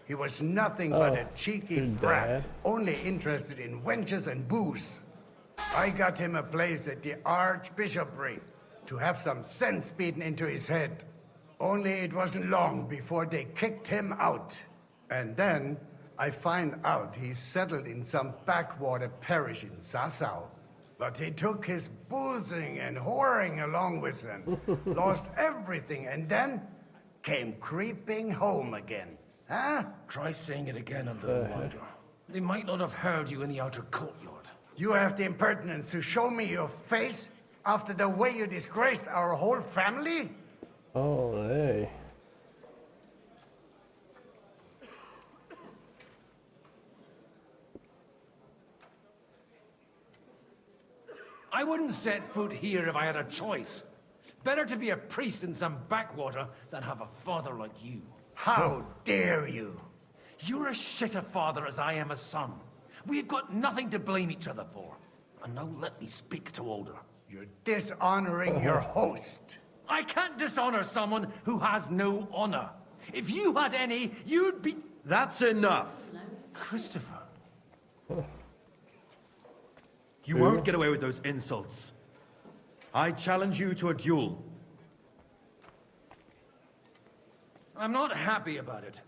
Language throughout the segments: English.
He was nothing but a cheeky your brat, dad. only interested in wenches and booze. I got him a place at the Archbishopric to have some sense beaten into his head. Only it wasn't long before they kicked him out. And then I find out he's settled in some backwater parish in Sassau. But he took his boozing and whoring along with him, lost everything, and then came creeping home again. Huh? Try saying it again a little louder. They might not have heard you in the outer courtyard. You have the impertinence to show me your face after the way you disgraced our whole family? Oh, hey. I wouldn't set foot here if I had a choice. Better to be a priest in some backwater than have a father like you. How dare you? You're as shit a father as I am a son. We've got nothing to blame each other for. And now let me speak to Older. You're dishonoring your host. I can't dishonor someone who has no honor. If you had any, you'd be... That's enough. Christopher. You won't get away with those insults. I challenge you to a duel. I'm not happy about it,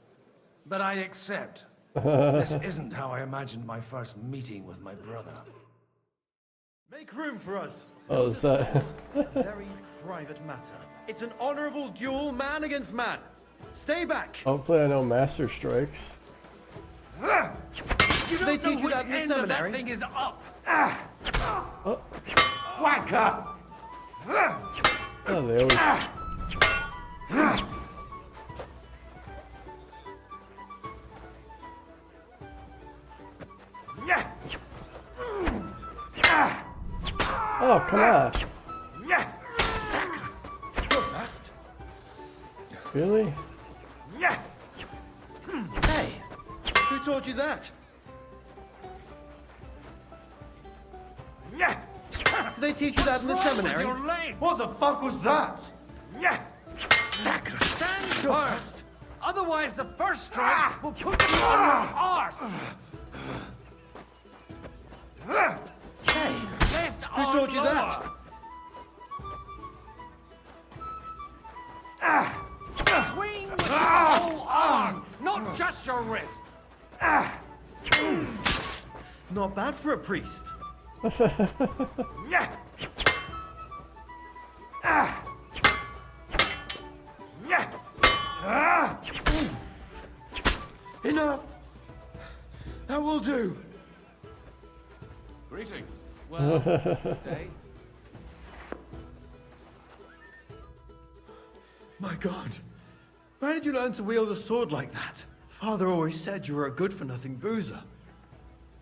but I accept. This isn't how I imagined my first meeting with my brother. Make room for us. Oh, is that? A very private matter. It's an honorable duel, man against man. Stay back. Hopefully I know Master Strikes. You don't They know teach you which that in the end of seminary? that thing is up. Whack up! Oh, they always... Oh, come on. Go fast. Really? Hey, who taught you that? Did they teach you that in the What's wrong with seminary? your legs? What the fuck was that? Stand first. Otherwise, the first strike will put you on your arse. Hey, Left who arm taught you that? lower. Swing with your whole arm, not just your wrist. Not bad for a priest. Enough. That will do. Greetings. Well, day. My God. Where did you learn to wield a sword like that? Father always said you were a good-for-nothing boozer.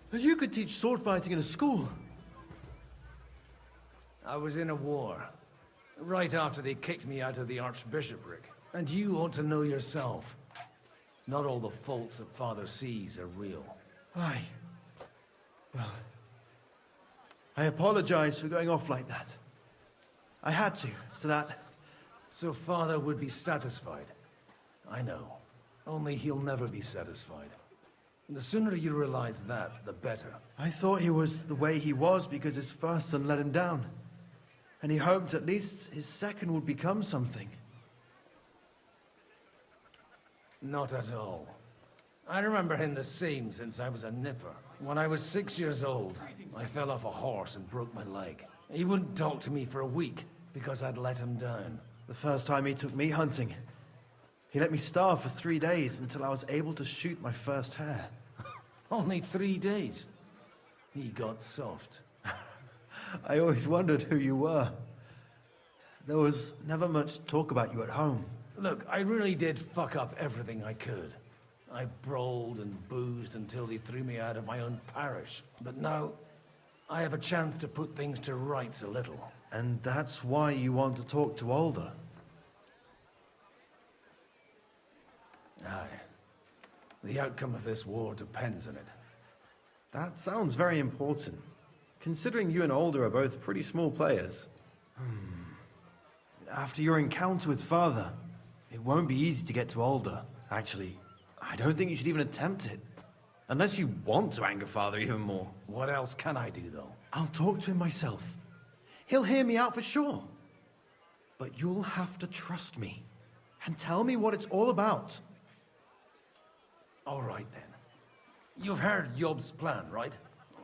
That you could teach sword fighting in a school. I was in a war. Right after they kicked me out of the Archbishopric. And you ought to know yourself. Not all the faults that Father sees are real. Aye. Well, I apologize for going off like that. I had to, so that... So Father would be satisfied. I know. Only he'll never be satisfied. And the sooner you realize that, the better. I thought he was the way he was because his first son let him down. And he hoped at least his second would become something. Not at all. I remember him the same since I was a nipper. When I was 6 years old, I fell off a horse and broke my leg. He wouldn't talk to me for a week because I'd let him down. The first time he took me hunting, he let me starve for 3 days until I was able to shoot my first hare. Only 3 days. He got soft. I always wondered who you were. There was never much talk about you at home. Look, I really did fuck up everything I could. I brawled and boozed until they threw me out of my own parish. But now, I have a chance to put things to rights a little. And that's why you want to talk to Alder. Aye. The outcome of this war depends on it. That sounds very important, considering you and Alder are both pretty small players. After your encounter with Father, it won't be easy to get to Alder. Actually, I I don't think you should even attempt it. Unless you want to anger Father even more. What else can I do, though? I'll talk to him myself. He'll hear me out for sure. But you'll have to trust me and tell me what it's all about. All right, then. You've heard Yob's plan, right?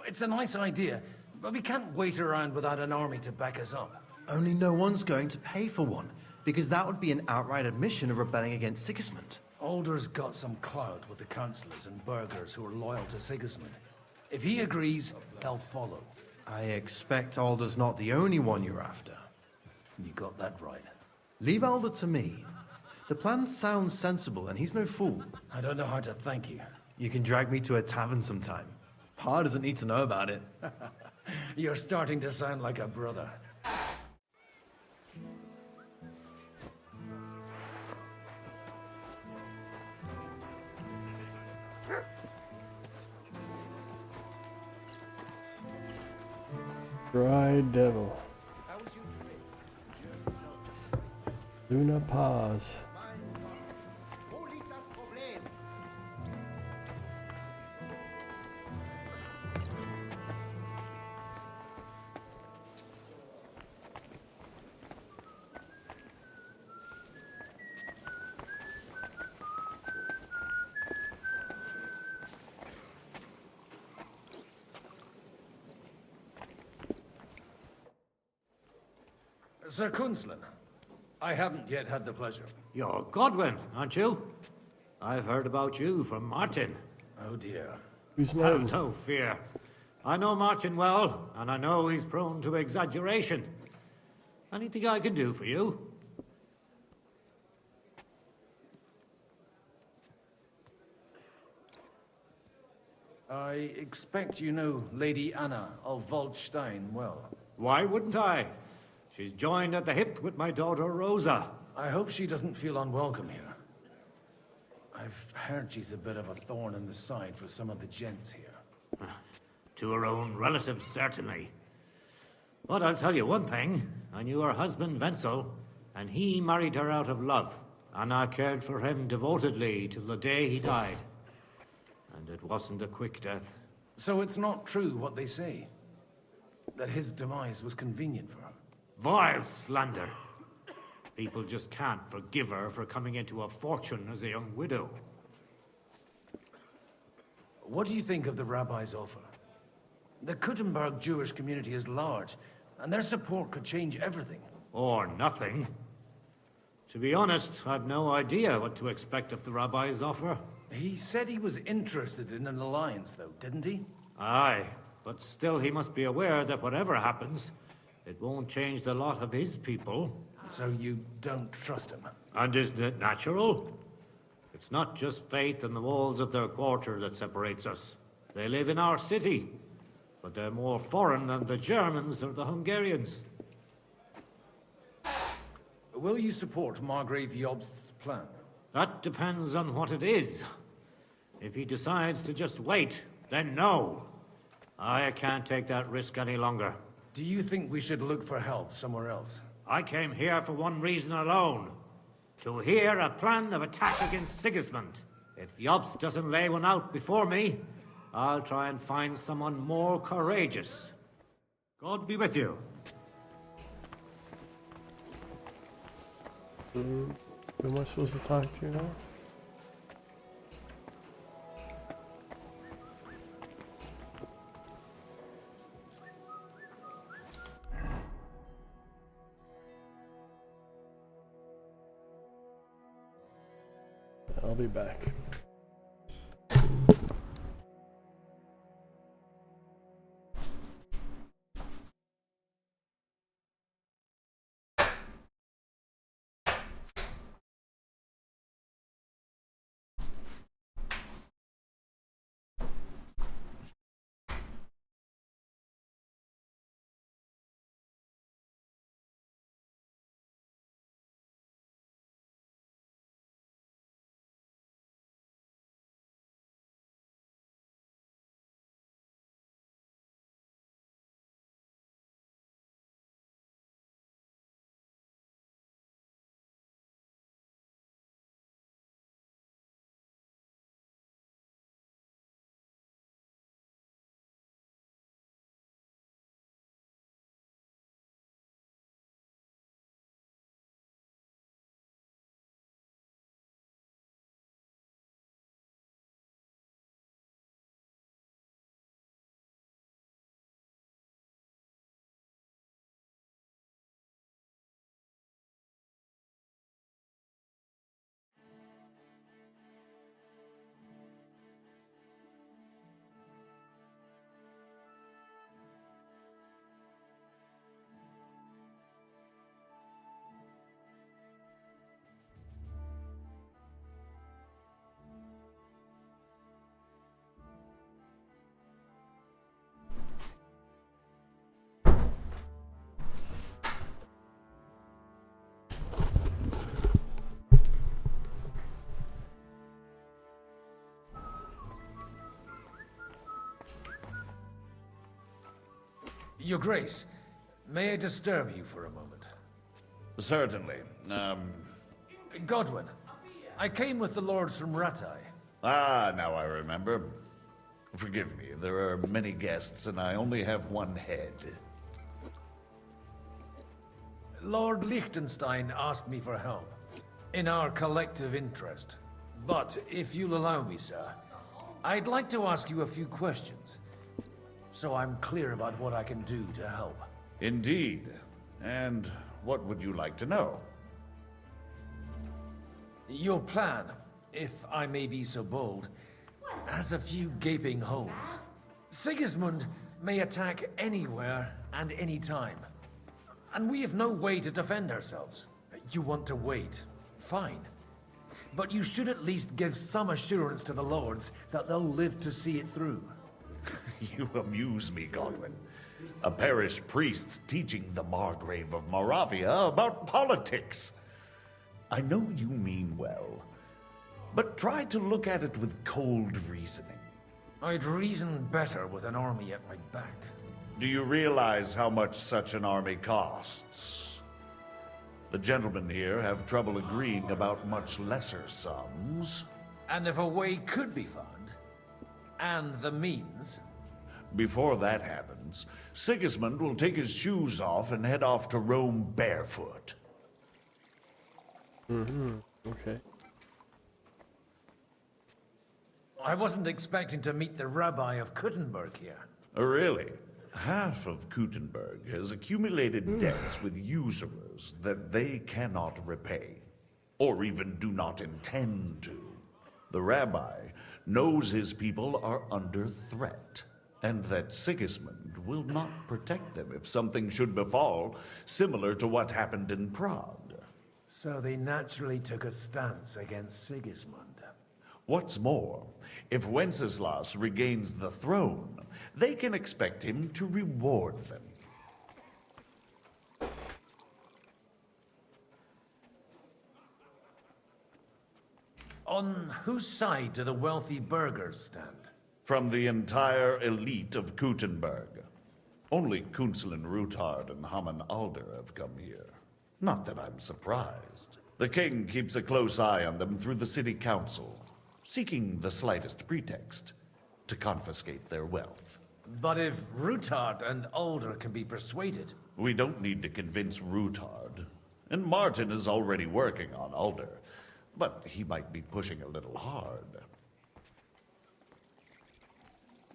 It's a nice idea, but we can't wait around without an army to back us up. Only no one's going to pay for one, because that would be an outright admission of rebelling against Sigismund. Alder's got some clout with the councillors and burghers who are loyal to Sigismund. If he agrees, they'll follow. I expect Alder's not the only one you're after. You got that right. Leave Alder to me. The plan sounds sensible, and he's no fool. I don't know how to thank you. You can drag me to a tavern sometime. Pa doesn't need to know about it. You're starting to sound like a brother. Dry devil. Luna pause. Sir Kunzlin, I haven't yet had the pleasure. You're Godwin, aren't you? I've heard about you from Martin. Oh dear. Who's Have Martin? no fear. I know Martin well, and I know he's prone to exaggeration. Anything I can do for you? I expect you know Lady Anna of Waldstein well. Why wouldn't I? She's joined at the hip with my daughter Rosa. I hope she doesn't feel unwelcome here. I've heard she's a bit of a thorn in the side for some of the gents here. To her own relatives, certainly. But I'll tell you one thing. I knew her husband, Wenzel, and he married her out of love. Anna cared for him devotedly till the day he died. And it wasn't a quick death. So it's not true what they say? That his demise was convenient for her? Vile slander. People just can't forgive her for coming into a fortune as a young widow. What do you think of the rabbi's offer? The Kuttenberg Jewish community is large, and their support could change everything. Or nothing. To be honest, I've no idea what to expect of the rabbi's offer. He said he was interested in an alliance, though, didn't he? Aye, but still he must be aware that whatever happens, it won't change the lot of his people. So you don't trust him? And isn't it natural? It's not just faith in the walls of their quarter that separates us. They live in our city, but they're more foreign than the Germans or the Hungarians. Will you support Margrave Jobst's plan? That depends on what it is. If he decides to just wait, then no. I can't take that risk any longer. Do you think we should look for help somewhere else? I came here for one reason alone. To hear a plan of attack against Sigismund. If Jobst doesn't lay one out before me, I'll try and find someone more courageous. God be with you. Who am I supposed to talk to now? I'll be back. Your Grace, may I disturb you for a moment? Certainly. Godwin, I came with the lords from Rattay. Now I remember. Forgive me, there are many guests and I only have one head. Lord Liechtenstein asked me for help, in our collective interest. But if you'll allow me, sir, I'd like to ask you a few questions, so I'm clear about what I can do to help. Indeed. And what would you like to know? Your plan, if I may be so bold, has a few gaping holes. Sigismund may attack anywhere and any time, and we have no way to defend ourselves. You want to wait, fine. But you should at least give some assurance to the lords that they'll live to see it through. You amuse me, Godwin. A parish priest teaching the Margrave of Moravia about politics. I know you mean well, but try to look at it with cold reasoning. I'd reason better with an army at my back. Do you realize how much such an army costs? The gentlemen here have trouble agreeing about much lesser sums. And if a way could be found, and the means... Before that happens, Sigismund will take his shoes off and head off to Rome barefoot. Okay. I wasn't expecting to meet the Rabbi of Kuttenberg here. Really? Half of Kuttenberg has accumulated debts with usurers that they cannot repay, or even do not intend to. The rabbi knows his people are under threat, and that Sigismund will not protect them if something should befall, similar to what happened in Prague. So they naturally took a stance against Sigismund. What's more, if Wenceslas regains the throne, they can expect him to reward them. On whose side do the wealthy burghers stand? From the entire elite of Kuttenberg. Only Kunzelin Ruthard and Haman Alder have come here. Not that I'm surprised. The king keeps a close eye on them through the city council, seeking the slightest pretext to confiscate their wealth. But if Ruthard and Alder can be persuaded... We don't need to convince Ruthard, and Martin is already working on Alder, but he might be pushing a little hard.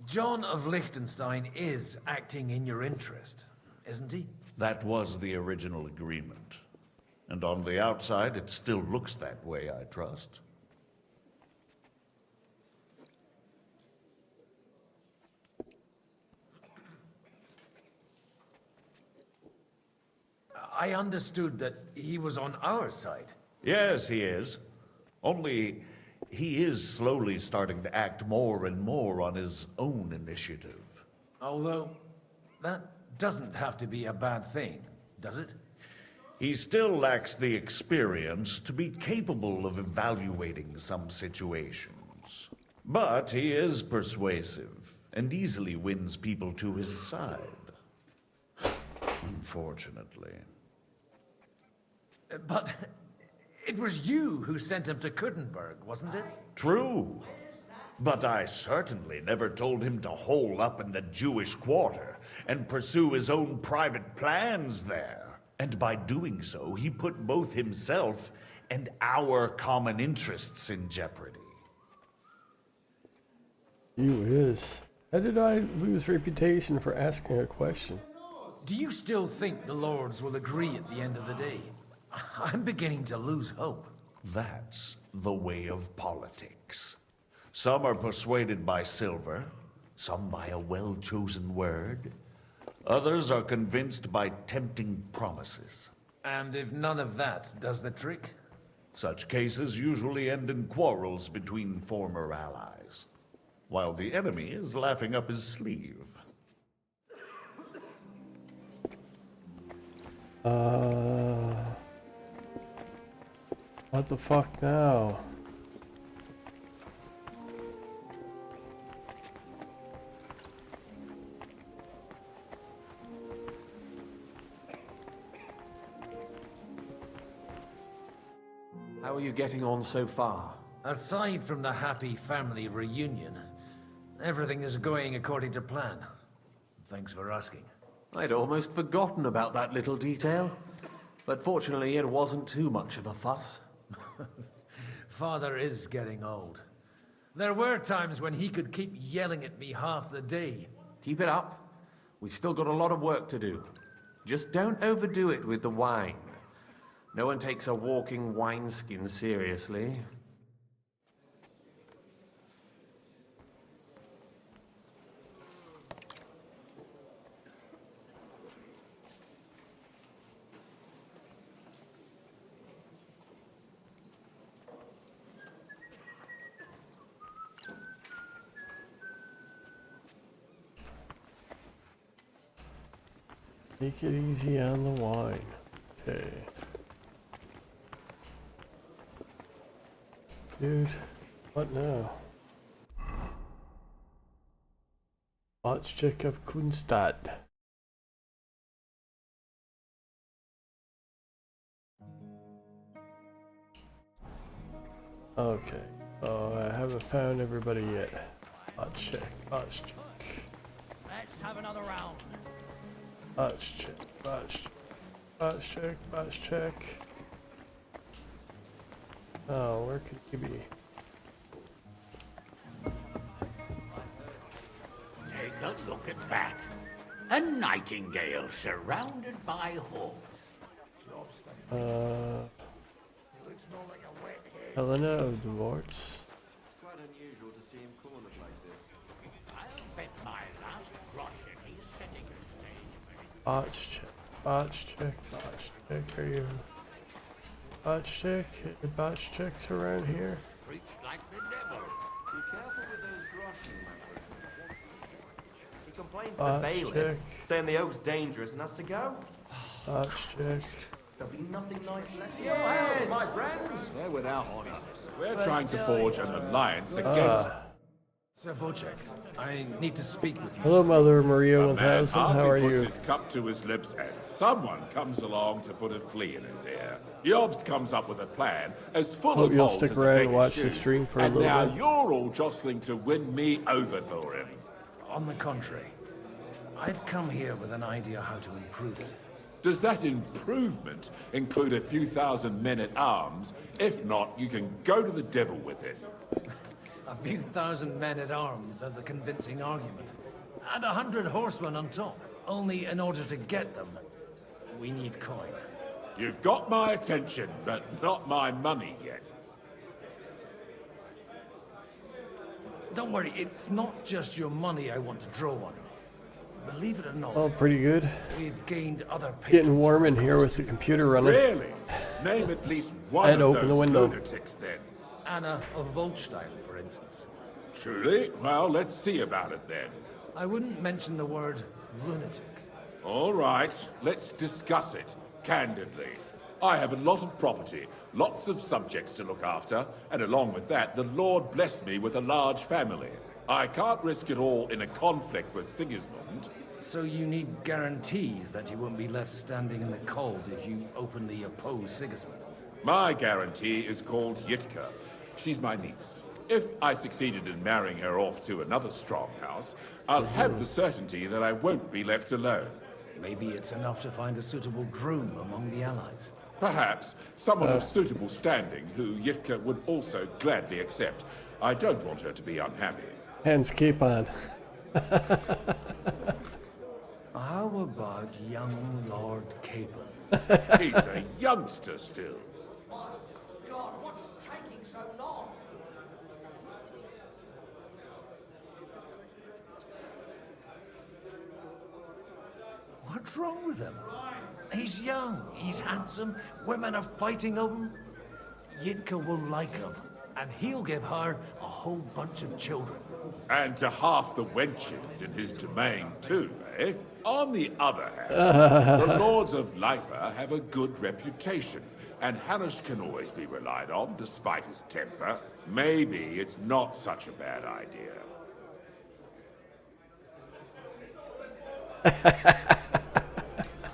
John of Liechtenstein is acting in your interest, isn't he? That was the original agreement. And on the outside, it still looks that way, I trust. I understood that he was on our side. Yes, he is. Only, he is slowly starting to act more and more on his own initiative. Although, that doesn't have to be a bad thing, does it? He still lacks the experience to be capable of evaluating some situations. But he is persuasive, and easily wins people to his side. Unfortunately. But it was you who sent him to Kuttenberg, wasn't it? True. But I certainly never told him to hole up in the Jewish quarter and pursue his own private plans there. And by doing so, he put both himself and our common interests in jeopardy. You is. How did I lose reputation for asking a question? Do you still think the lords will agree at the end of the day? I'm beginning to lose hope. That's the way of politics. Some are persuaded by silver, some by a well-chosen word. Others are convinced by tempting promises. And if none of that does the trick? Such cases usually end in quarrels between former allies, while the enemy is laughing up his sleeve. What the fuck now? How are you getting on so far? Aside from the happy family reunion, everything is going according to plan. Thanks for asking. I'd almost forgotten about that little detail. But fortunately, it wasn't too much of a fuss. Father is getting old. There were times when he could keep yelling at me half the day. Keep it up. We've still got a lot of work to do. Just don't overdo it with the wine. No one takes a walking wineskin seriously. Take it easy on the wine. Okay. Dude, what now? Ortscheck of Kunstadt. Okay. Oh, I haven't found everybody yet. Ortscheck. Let's have another round. Ortscheck. Oh, where could he be? Take a look at that. A nightingale surrounded by hawks. Helena of the Warts. Quite unusual to see him cornered like this. I'll bet my last groschen he's setting the stage for it. Ortscheck, are you? Ortschecks around here? Preach like the devil. Be careful with those groschen, my friend. He complained to the bailiff, saying the oak's dangerous and has to go. Ortscheck. There'll be nothing nice left. Your head, my friends. They're without honesty. We're trying to forge an alliance against Sir Bocek, I need to speak with you. Hello, Mother Maria man. 1000. How are Puts you? his cup to his lips, and someone comes along to put a flea in his ear. Yobst comes up with a plan as full Hope of you'll holes stick as a around and beggar's watch the shoes, stream for a and little now bit. you're all jostling to win me over for him. On the contrary, I've come here with an idea how to improve it. Does that improvement include a few thousand men at arms? If not, you can go to the devil with it. A few thousand men at arms as a convincing argument. And 100 horsemen on top. Only in order to get them, we need coin. You've got my attention, but not my money yet. Don't worry, it's not just your money I want to draw on. Believe it or not, Oh, pretty good. we've gained other patrons. Getting warm in here with the computer running. Really? Name at least one And of open the those window. lunatics, then. Anna of Volstein, for instance. Truly? Well, let's see about it then. I wouldn't mention the word lunatic. All right, let's discuss it, candidly. I have a lot of property, lots of subjects to look after, and along with that, the Lord blessed me with a large family. I can't risk it all in a conflict with Sigismund. So you need guarantees that you won't be left standing in the cold if you openly oppose Sigismund. My guarantee is called Yitka. She's my niece. If I succeeded in marrying her off to another strong house, I'll have the certainty that I won't be left alone. Maybe it's enough to find a suitable groom among the allies. Perhaps someone of suitable standing who Yitka would also gladly accept. I don't want her to be unhappy. Hands cape on. How about young Lord Capon? He's a youngster still. God, what's taking so long? What's wrong with him? He's young, he's handsome, women are fighting over him. Yitka will like him, and he'll give her a whole bunch of children. And to half the wenches in his domain too, eh? On the other hand, the lords of Lipa have a good reputation, and Hanush can always be relied on despite his temper. Maybe it's not such a bad idea.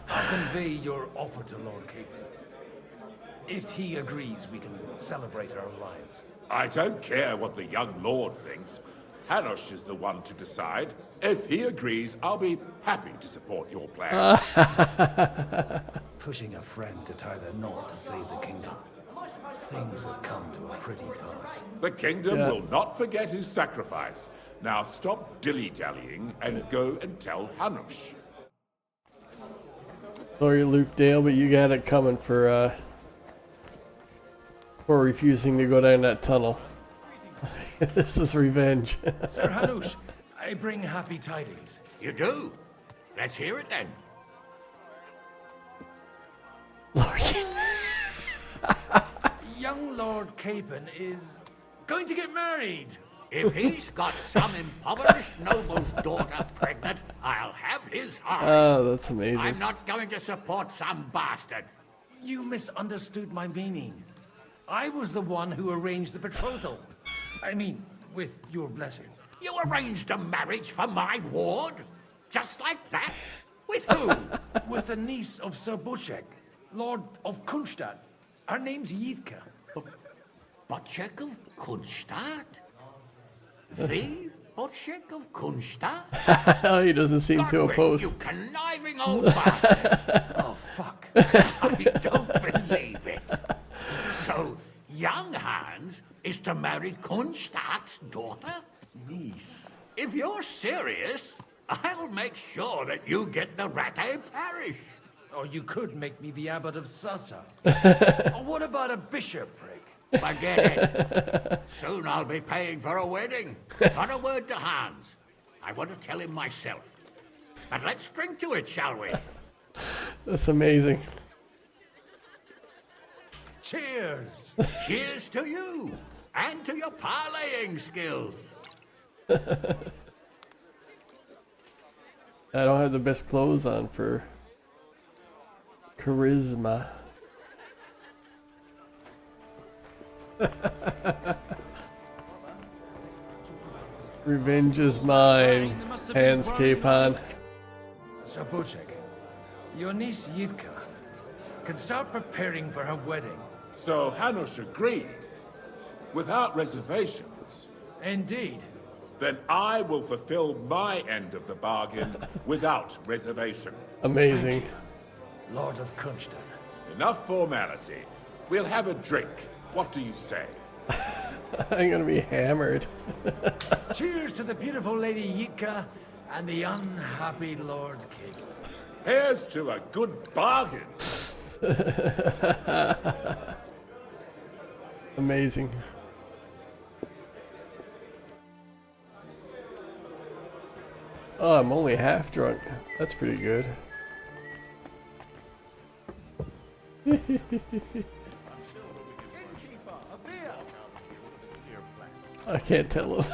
I'll convey your offer to Lord Capon. If he agrees, we can celebrate our alliance. I don't care what the young lord thinks. Hanush is the one to decide. If he agrees, I'll be happy to support your plan. Pushing a friend to tie their knot to save the kingdom. Things have come to a pretty pass. The kingdom will not forget his sacrifice. Now stop dilly-dallying and go and tell Hanush. Sorry, Luke Dale, but you got it coming for refusing to go down that tunnel. This is revenge. Sir Hanush, I bring happy tidings. You do? Let's hear it then. Young Lord Capon is going to get married. If he's got some impoverished noble's daughter pregnant, I'll have his heart. Oh, that's amazing. I'm not going to support some bastard. You misunderstood my meaning. I was the one who arranged the betrothal. I mean, with your blessing. You arranged a marriage for my ward? Just like that? With who? With the niece of Sir Bushek, Lord of Kunstadt. Her name's Yitka. Bushek of Kunstadt? The Bushek of Kunstadt? Oh, he doesn't seem to oppose. You conniving old bastard! Oh, fuck. I don't believe it. So, young Hans is to marry Kunstadt's daughter? Niece. If you're serious, I'll make sure that you get the Rattay parish. Or you could make me the abbot of Sassa. Or what about a bishopric? Forget it. Soon I'll be paying for a wedding. Not a word to Hans. I want to tell him myself. But let's drink to it, shall we? That's amazing. Cheers! Cheers to you, and to your parlaying skills. I don't have the best clothes on for charisma. Revenge is mine. Hands Capon. Sir Bushek, your niece Yitka can start preparing for her wedding. So Hanush agreed, without reservations. Indeed. Then I will fulfill my end of the bargain without reservation. Amazing. Lord of Kunstadt. Enough formality. We'll have a drink. What do you say? I'm gonna be hammered. Cheers to the beautiful Lady Yitka and the unhappy Lord Capon. Here's to a good bargain. Amazing. Oh, I'm only half drunk. That's pretty good. I can't tell him.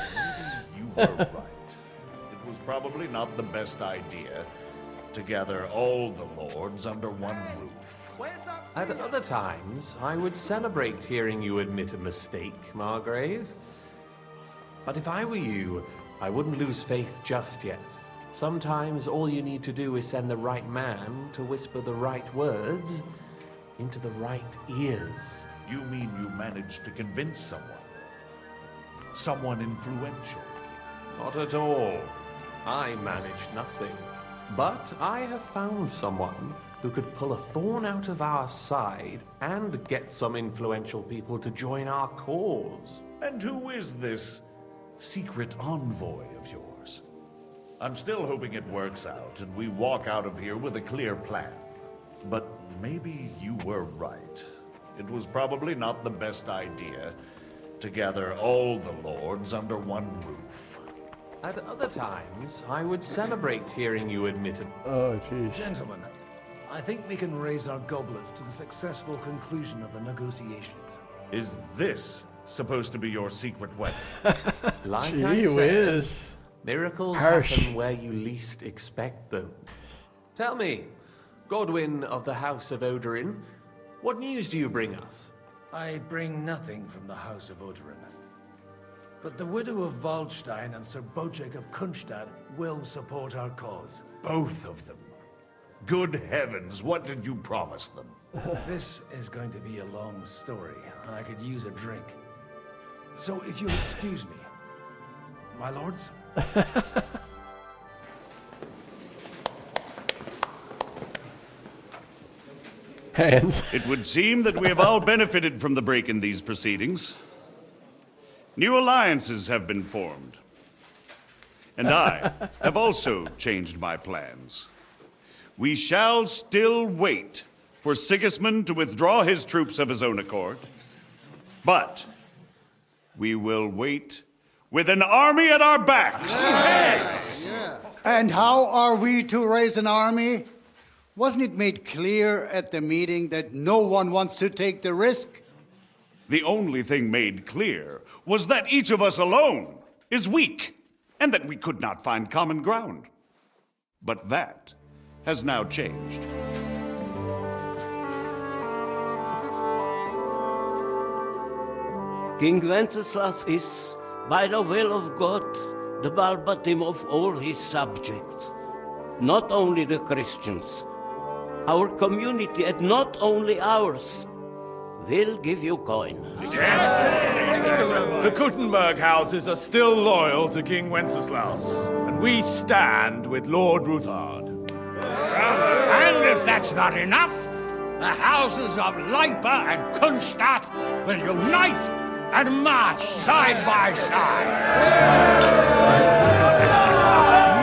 You were right. It was probably not the best idea to gather all the lords under one roof. At other times, I would celebrate hearing you admit a mistake, Margrave. But if I were you, I wouldn't lose faith just yet. Sometimes all you need to do is send the right man to whisper the right words into the right ears. You mean you managed to convince someone? Someone influential? Not at all. I managed nothing. But I have found someone who could pull a thorn out of our side and get some influential people to join our cause. And who is this secret envoy of yours? I'm still hoping it works out and we walk out of here with a clear plan. But maybe you were right. It was probably not the best idea to gather all the lords under one roof. At other times, I would celebrate hearing you admit it. Oh, jeez. Gentlemen, I think we can raise our goblets to the successful conclusion of the negotiations. Is this supposed to be your secret wedding? Like Gee I said, whiz. miracles Harsh. happen where you least expect them. Tell me, Godwin of the House of Odorin, what news do you bring us? I bring nothing from the House of Odorin. But the widow of Waldstein and Sir Bojek of Kunstadt will support our cause. Both of them. Good heavens, what did you promise them? This is going to be a long story. I could use a drink. So if you'll excuse me, my lords? Hands. It would seem that we have all benefited from the break in these proceedings. New alliances have been formed. And I have also changed my plans. We shall still wait for Sigismund to withdraw his troops of his own accord, but we will wait with an army at our backs. Yes. Yeah. And how are we to raise an army? Wasn't it made clear at the meeting that no one wants to take the risk? The only thing made clear was that each of us alone is weak, and that we could not find common ground. But that has now changed. King Wenceslas is, by the will of God, the Balbatim of all his subjects. Not only the Christians, our community, and not only ours, will give you coin. Yes! The Kuttenberg houses are still loyal to King Wenceslaus, and we stand with Lord Ruthard. And if that's not enough, the houses of Leipa and Kunstadt will unite and march side by side.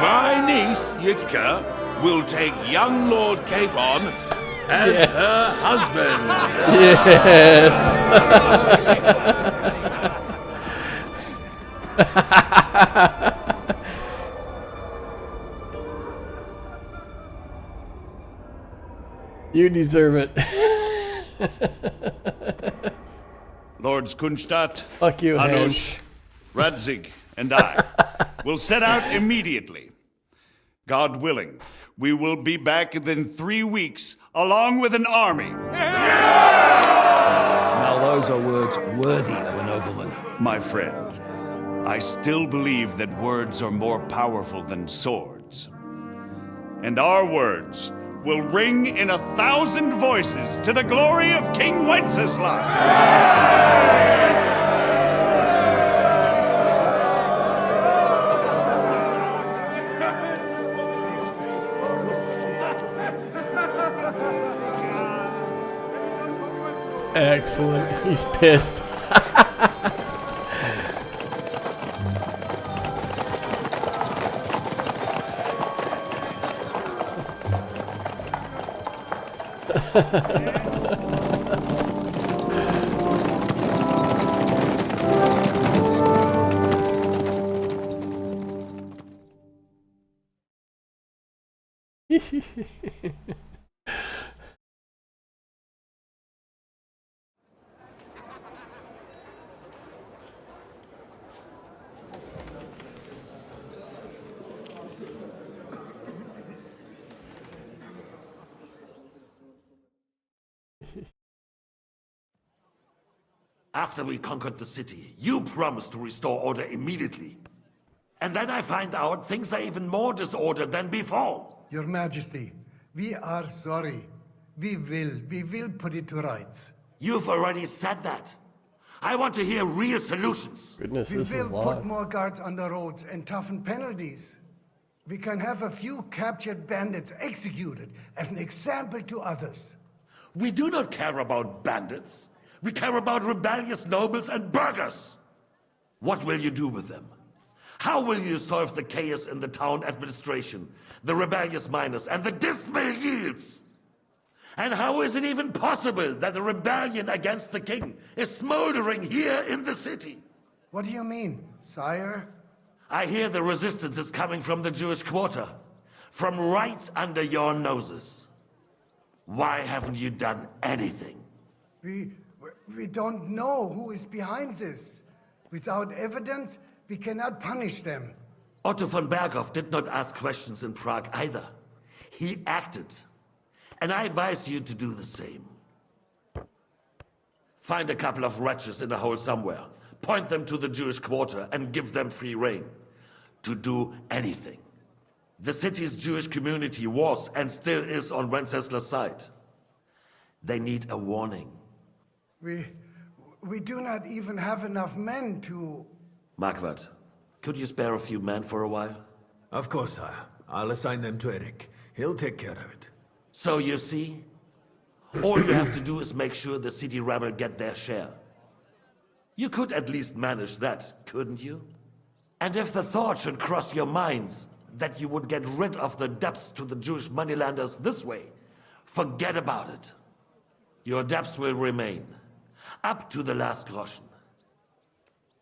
My niece, Yitka, will take young Lord Capon as her husband. Yes. You deserve it. Lords Kunstadt, Fuck you, Hanush, Radzig, and I will set out immediately. God willing, we will be back within 3 weeks, along with an army. Now those are words worthy of a nobleman. My friend, I still believe that words are more powerful than swords. And our words will ring in 1,000 voices to the glory of King Wenceslas. Excellent. He's pissed. After we conquered the city, you promised to restore order immediately. And then I find out things are even more disordered than before. Your Majesty, we are sorry. We will put it to rights. You've already said that. I want to hear real solutions. Goodness, We this is a will lot. put more guards on the roads and toughen penalties. We can have a few captured bandits executed as an example to others. We do not care about bandits. We care about rebellious nobles and burghers. What will you do with them? How will you solve the chaos in the town administration, the rebellious miners, and the dismal yields? And how is it even possible that a rebellion against the king is smoldering here in the city? What do you mean, sire? I hear the resistance is coming from the Jewish quarter, from right under your noses. Why haven't you done anything? We don't know who is behind this. Without evidence, we cannot punish them. Otto von Berghoff did not ask questions in Prague either. He acted. And I advise you to do the same. Find a couple of wretches in a hole somewhere, point them to the Jewish quarter, and give them free rein to do anything. The city's Jewish community was and still is on Wenceslas' side. They need a warning. We do not even have enough men to... Marquardt, could you spare a few men for a while? Of course, sire. I'll assign them to Eric. He'll take care of it. So you see, all you have to do is make sure the city rabble get their share. You could at least manage that, couldn't you? And if the thought should cross your minds that you would get rid of the debts to the Jewish moneylanders this way, forget about it. Your debts will remain, up to the last groschen.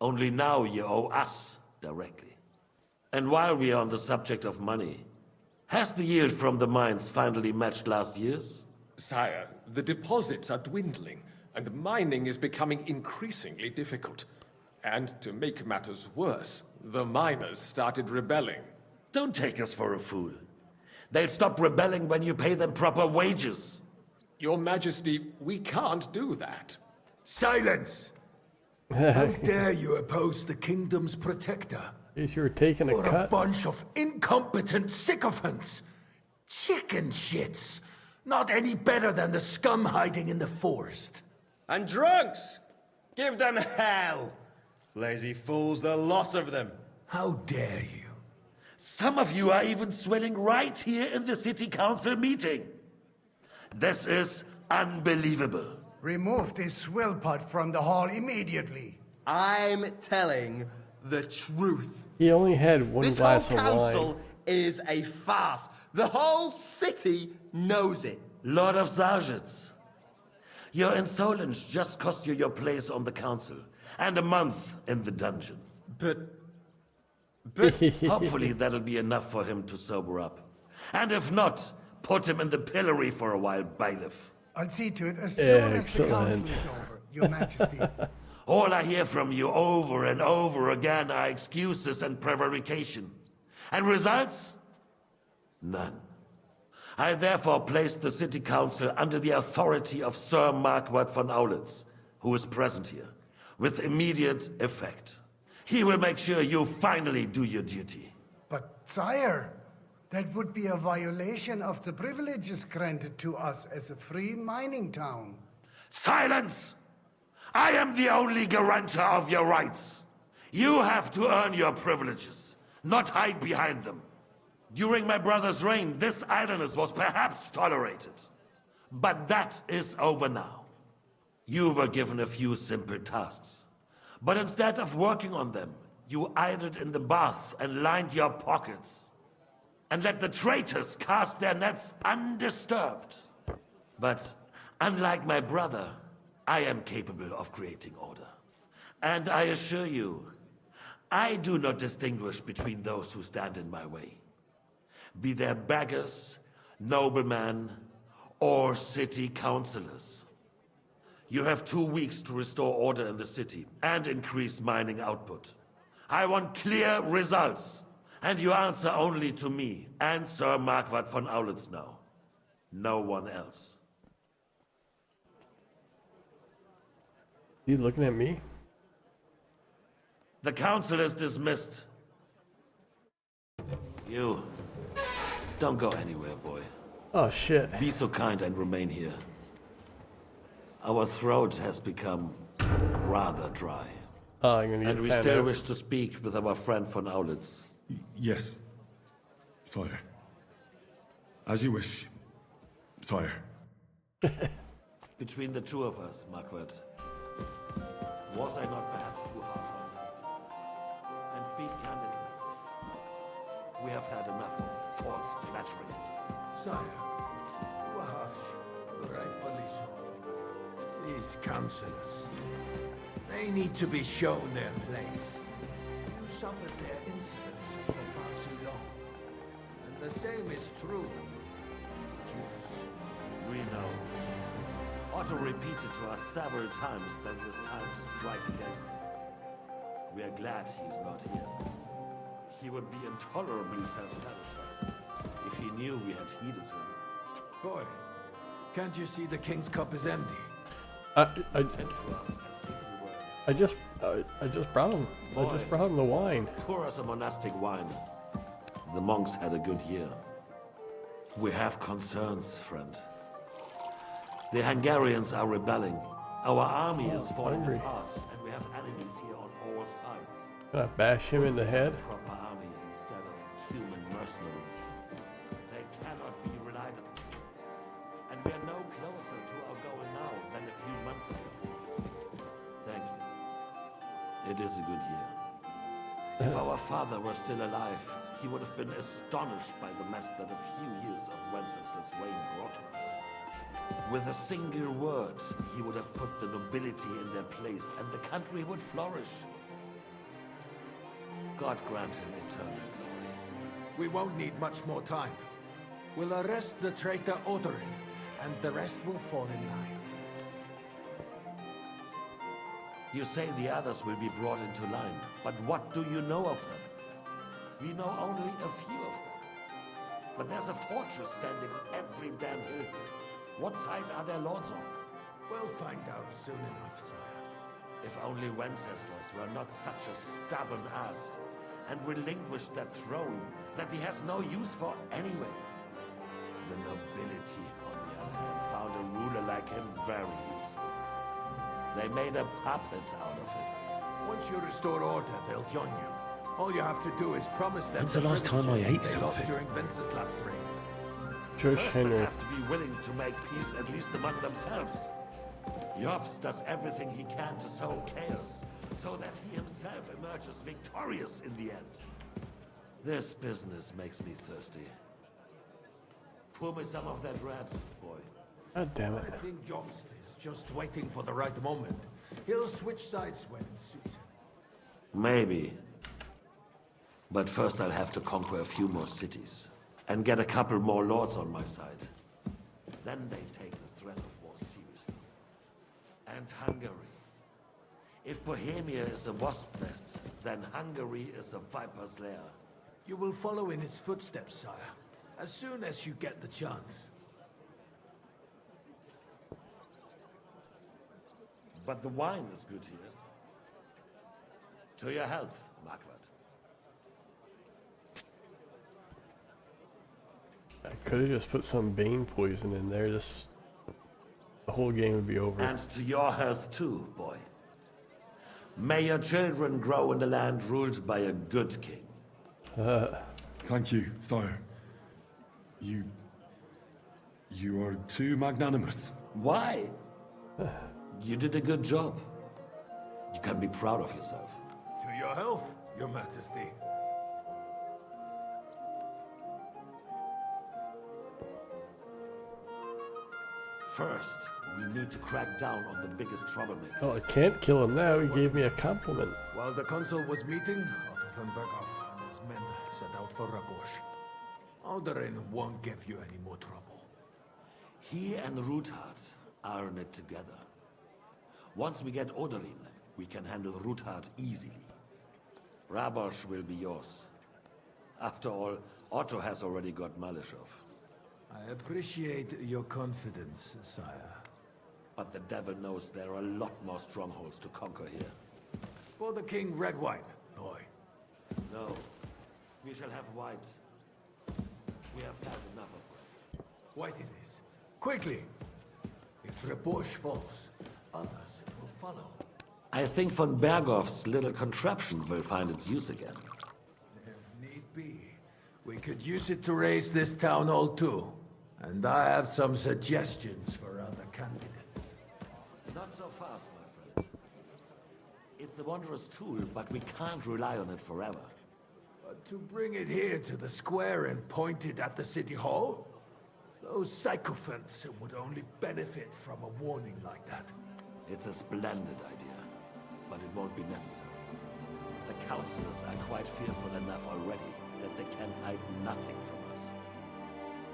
Only now you owe us directly. And while we are on the subject of money, has the yield from the mines finally matched last year's? Sire, the deposits are dwindling, and mining is becoming increasingly difficult. And to make matters worse, the miners started rebelling. Don't take us for a fool. They'll stop rebelling when you pay them proper wages. Your Majesty, we can't do that. Silence! How dare you oppose the kingdom's protector? Guess you were taking a What cut. a bunch of incompetent sycophants! Chicken shits! Not any better than the scum hiding in the forest. And drunks! Give them hell! Lazy fools, the lot of them. How dare you? Some of you are even swelling right here in the city council meeting. This is unbelievable. Remove this swill pot from the hall immediately. I'm telling the truth. He only had one This glass whole of council wine. is a farce. The whole city knows it. Lord of Zarjitz, your insolence just cost you your place on the council and a month in the dungeon. But hopefully that'll be enough for him to sober up. And if not, put him in the pillory for a while, bailiff. I'll see to it as soon as the council Excellent. is over, Your Majesty. All I hear from you over and over again are excuses and prevarication. And results? None. I therefore placed the city council under the authority of Sir Marquardt von Aulitz, who is present here, with immediate effect. He will make sure you finally do your duty. But, sire, that would be a violation of the privileges granted to us as a free mining town. Silence! I am the only guarantor of your rights. You have to earn your privileges, not hide behind them. During my brother's reign, this idleness was perhaps tolerated. But that is over now. You were given a few simple tasks. But instead of working on them, you idled in the baths and lined your pockets. And let the traitors cast their nets undisturbed. But unlike my brother, I am capable of creating order. And I assure you, I do not distinguish between those who stand in my way. Be they beggars, noblemen, or city councillors. You have 2 weeks to restore order in the city and increase mining output. I want clear results, and you answer only to me and Sir Marquardt von Aulitz now. No one else. You looking at me? The council is dismissed. You, don't go anywhere, boy. Oh, shit. Be so kind and remain here. Our throat has become rather dry. Oh, I'm gonna get And we found still out. wish to speak with our friend von Aulitz. Yes, sire. As you wish, sire. Between the two of us, Marquardt, was I not perhaps too harsh on you? And speak candidly. We have had enough of false flattery. Sire, you are harsh, rightfully so. These councillors, they need to be shown their place. You suffered their insolence for far too long. And the same is true of Jews. We know. Otto repeated to us several times that it is time to strike against them. We are glad he's not here. He would be intolerably self-satisfied if he knew we had heeded him. Boy, can't you see the king's cup is empty? I Tend to us as if we were. I just brought him. I just brought him the wine. Pour us a monastic wine. The monks had a good year. We have concerns, friend. The Hungarians are rebelling. Our army is falling hungry. apart, and we have enemies here on all sides. Gonna bash him in the head. Proper army instead of human mercenaries. They cannot be relied on. And we are no closer to our goal now than a few months ago. Thank you. It is a good year. If our father were still alive, he would have been astonished by the mess that a few years of Wenceslas' reign brought to us. With a single word, he would have put the nobility in their place, and the country would flourish. God grant him eternal glory. We won't need much more time. We'll arrest the traitor Odorin, and the rest will fall in line. You say the others will be brought into line, but what do you know of them? We know only a few of them. But there's a fortress standing on every damn hill. What side are their lords on? We'll find out soon enough, sire. If only Wenceslas were not such a stubborn ass, and relinquished that throne that he has no use for anyway. The nobility, on the other hand, found a ruler like him very useful. They made a puppet out of him. Once you restore order, they'll join you. All you have to do is promise them When's the last time I ate they lost something? during Wenceslas' reign. Josh First, they Henry. have to be willing to make peace, at least among themselves. Jobs does everything he can to sow chaos, so that he himself emerges victorious in the end. This business makes me thirsty. Pour me some of that red, boy. God damn it. I think Jobst is just waiting for the right moment. He'll switch sides when it suits him. Maybe. But first I'll have to conquer a few more cities. And get a couple more lords on my side. Then they take the threat of war seriously. And Hungary. If Bohemia is a wasp nest, then Hungary is a viper's lair. You will follow in his footsteps, sire, as soon as you get the chance. But the wine is good here. To your health, Margaret. I could have just put some Bane poison in there. Just the whole game would be over. And to your health too, boy. May your children grow in the land ruled by a good king. Thank you, sire. You are too magnanimous. Why? You did a good job. You can be proud of yourself. To your health, your majesty. First, we need to crack down on the biggest troublemakers. Oh, I can't kill him now. He gave me a compliment. While the consul was meeting, Otto von Berghoff and his men set out for Rabosh. Odorin won't give you any more trouble. He and Ruthard are in it together. Once we get Odorin, we can handle Ruthard easily. Rabosh will be yours. After all, Otto has already got Malishov. I appreciate your confidence, sire. But the devil knows there are a lot more strongholds to conquer here. For the king, red wine, boy. No, we shall have white. We have had enough of red. White it is. Quickly! If Rabosh falls, others will follow. I think von Berghoff's little contraption will find its use again. If need be, we could use it to raise this town hall too. And I have some suggestions for other candidates. Not so fast, my friend. It's a wondrous tool, but we can't rely on it forever. But to bring it here to the square and point it at the city hall? Those sycophants would only benefit from a warning like that. It's a splendid idea, but it won't be necessary. The councillors are quite fearful enough already that they can hide nothing from us.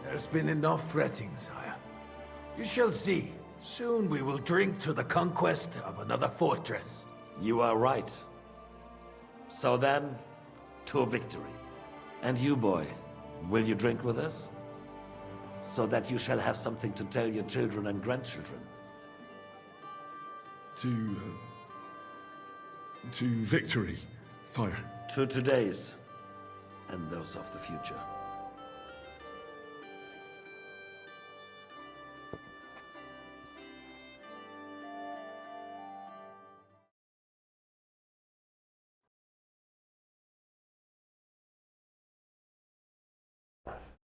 There's been enough fretting, sire. You shall see. Soon we will drink to the conquest of another fortress. You are right. So then, to victory. And you, boy, will you drink with us? So that you shall have something to tell your children and grandchildren. To victory, sire. To today's, and those of the future.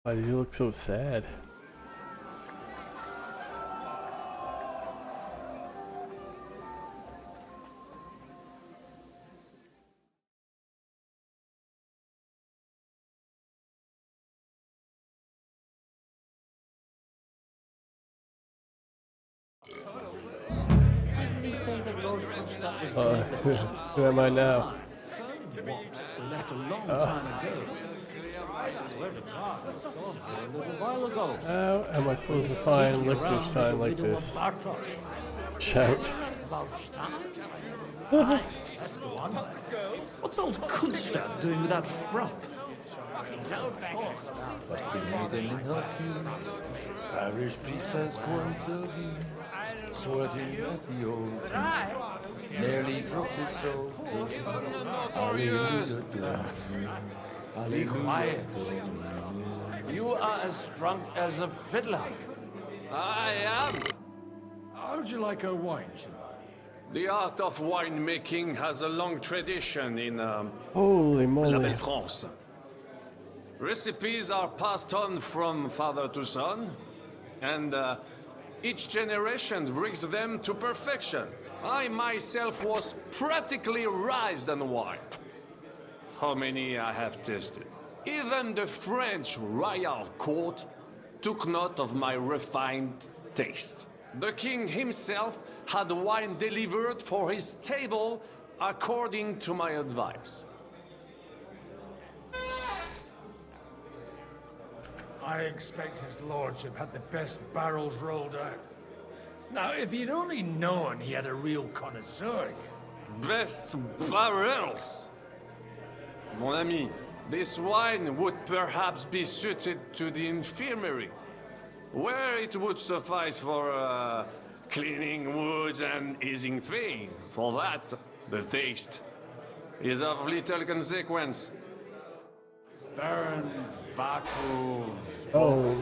Why does he look so sad? Who am I now? Left a long time ago. I swear to God, I saw him a little while ago. How am I supposed to find Liechtenstein like this? Shout. That's the one. What's old Kunstad doing without frump? Must be meeting in Turkey. Parish priest has gone to be sweating at the old tree. Nearly drops his soul to Hallelujah. Be quiet. You are as drunk as a fiddler. I am. How'd you like our wine, Chevalier? The art of winemaking has a long tradition in Holy moly. La Belle France. Recipes are passed on from father to son, and each generation brings them to perfection. I myself was practically raised on wine. How many I have tasted. Even the French royal court took note of my refined taste. The king himself had wine delivered for his table according to my advice. I expect his lordship had the best barrels rolled out. Now, if he'd only known he had a real connoisseur here. Best barrels! Mon ami, this wine would perhaps be suited to the infirmary, where it would suffice for cleaning wounds and easing pain. For that, the taste is of little consequence. Baron Vacuum. Oh.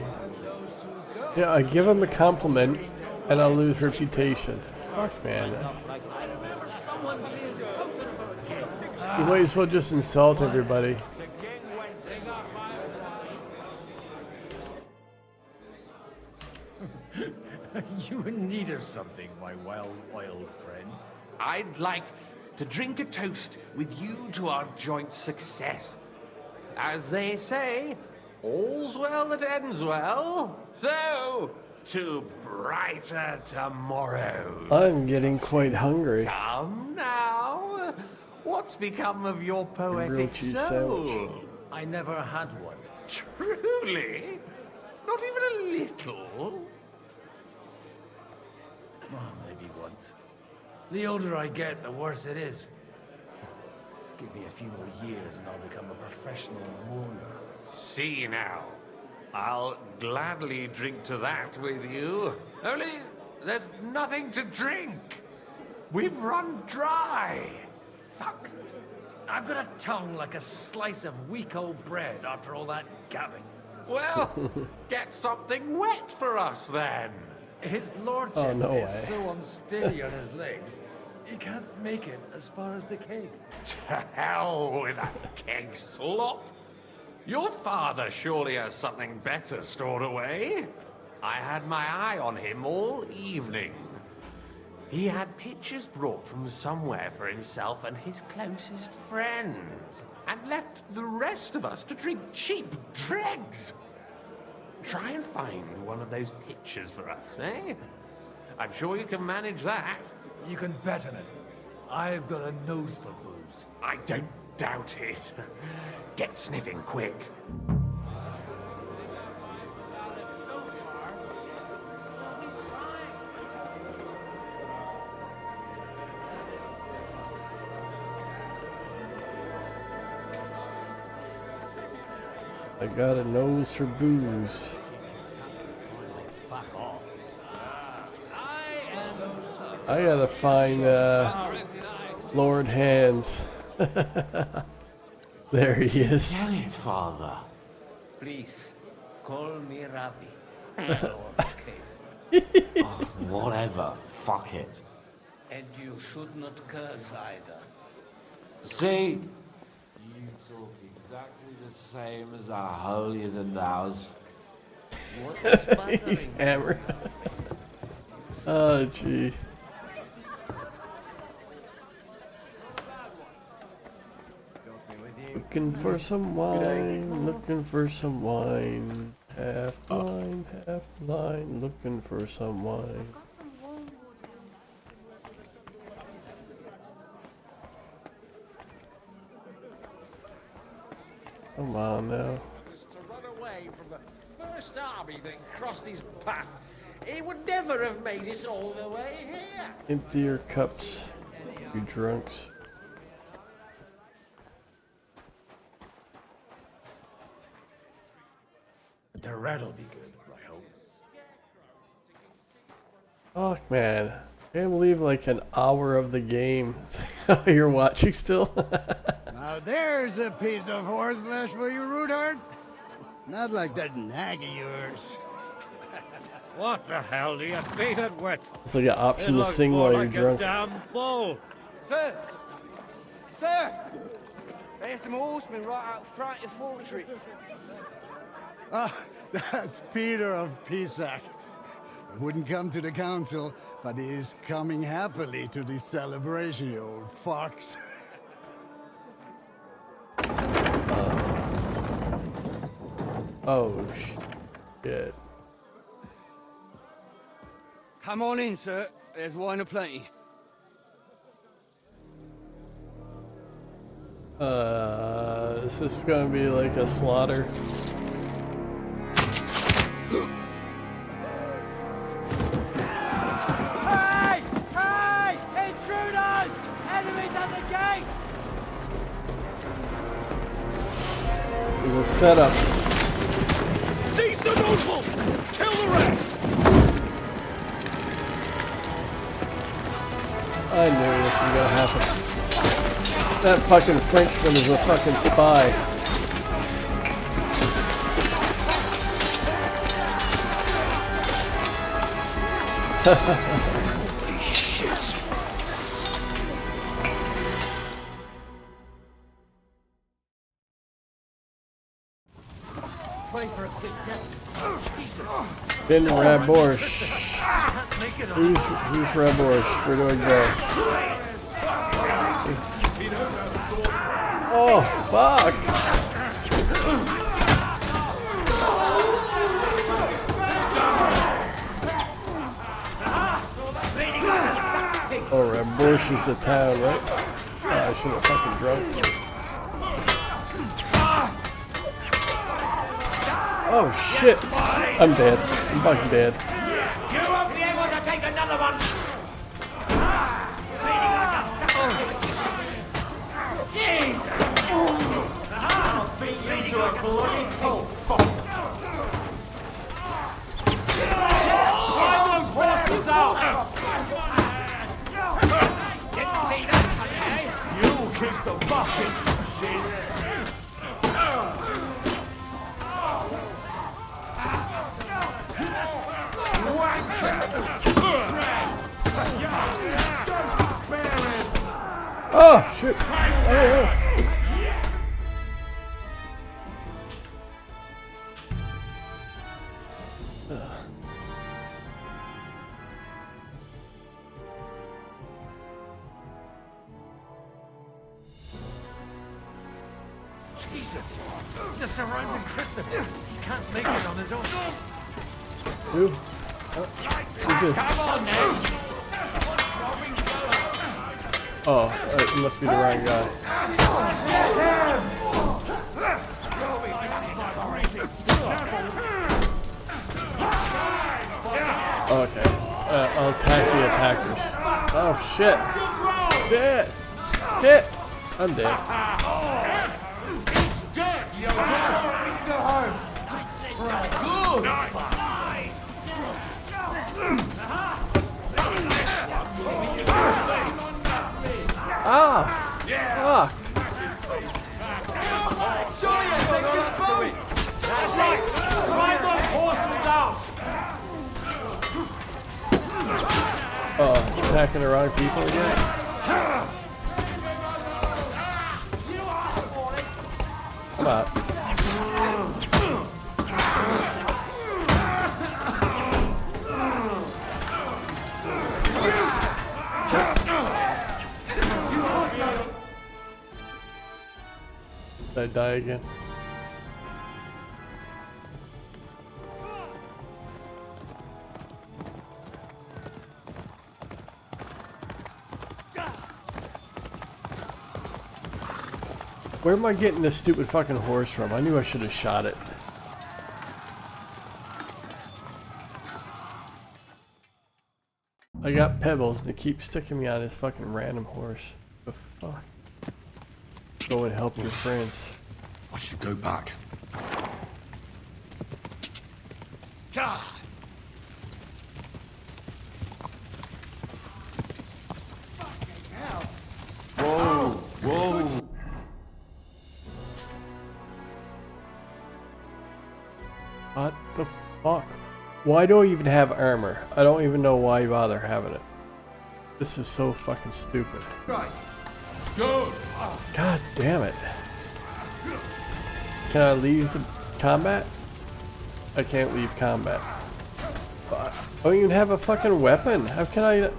Yeah, I give him a compliment and I'll lose reputation. Fuck, man. You might as well just insult everybody. You in need of something, my wild friend? I'd like to drink a toast with you to our joint success. As they say, all's well that ends well. So, to brighter tomorrows. I'm getting quite hungry. Come now. What's become of your poetic cheese soul? sandwich. I never had one. Truly? Not even a little? Well, maybe once. The older I get, the worse it is. Give me a few more years and I'll become a professional mourner. See now. I'll gladly drink to that with you. Only there's nothing to drink. We've run dry. Fuck. I've got a tongue like a slice of weak old bread after all that gabbing. Well, get something wet for us then. His lordship Oh, no is way. so unsteady on his legs, he can't make it as far as the keg. To hell with that keg slop. Your father surely has something better stored away. I had my eye on him all evening. He had pictures brought from somewhere for himself and his closest friends, and left the rest of us to drink cheap dregs. Try and find one of those pictures for us, eh? I'm sure you can manage that. You can bet on it. I've got a nose for booze. I don't doubt it. Get sniffing quick. I got a nose for booze. Fuck off. I gotta find Lord Hands. There he is. Hey, Father. Please, call me Rabbi. Oh, whatever. Fuck it. And you should not curse either. Say... exactly the same as our holier than thous. He's hammered. Oh, gee. Looking for some wine, looking for some wine. Half line, looking for some wine. Come on now. To run away from the first army that crossed his path, he would never have made it all the way here. Empty your cups, you drunks. The red'll be good, I hope. Fuck, man. Can't believe like an hour of the game. You're watching still? Now there's a piece of horse flesh for you, Rootard. Not like that nag of yours. What the hell do you beat it with? It's like an option It to looks sing more while like you're a drunk. damn bull. Sir! Sir! There's some horsemen right out front of the fortress. Ah, that's Peter of Pisac. Wouldn't come to the council, but he is coming happily to the celebration, you old fox. Oh, shit. Come on in, sir. There's wine aplenty. This is gonna be like a slaughter. Hey! Hey! Intruders! Enemies at the gates! There's a setup. Seize the nobles! Kill the rest! I knew this was gonna happen. That fucking Frenchman is a fucking spy. Holy shit! Pray for a quick death. Jesus! Been Raborsch. Who's Raborsch? Where do I go? Oh, fuck! Oh, Raborsch is the town, right? Oh, I should have fucking drunk. Oh, shit! I'm dead. I'm fucking dead. You won't be able to take another one! I'll beat you to a bloody pulp! Drive those horses out! Didn't see that, you kick the bucket, shit! Oh, shit! Oh, Jesus! The surrounding Christopher! He can't make it on his own. Who? Who's this? Come on, then! Oh, it must be the wrong guy. Okay. I'll attack the attackers. Oh, shit. Shit. Shit. I'm dead. Ah! Fuck! Drive those horses out! Oh, attacking the wrong people again? Come out. Did I die again? Where am I getting this stupid fucking horse from? I knew I should have shot it. I got pebbles and it keeps sticking me on this fucking random horse. The fuck? Go and help your friends. I should go back. God. Whoa! Whoa! What the fuck? Why do I even have armor? I don't even know why you bother having it. This is so fucking stupid. Right. Go. God damn it. Can I leave the combat? I can't leave combat. I don't even have a fucking weapon. How can I...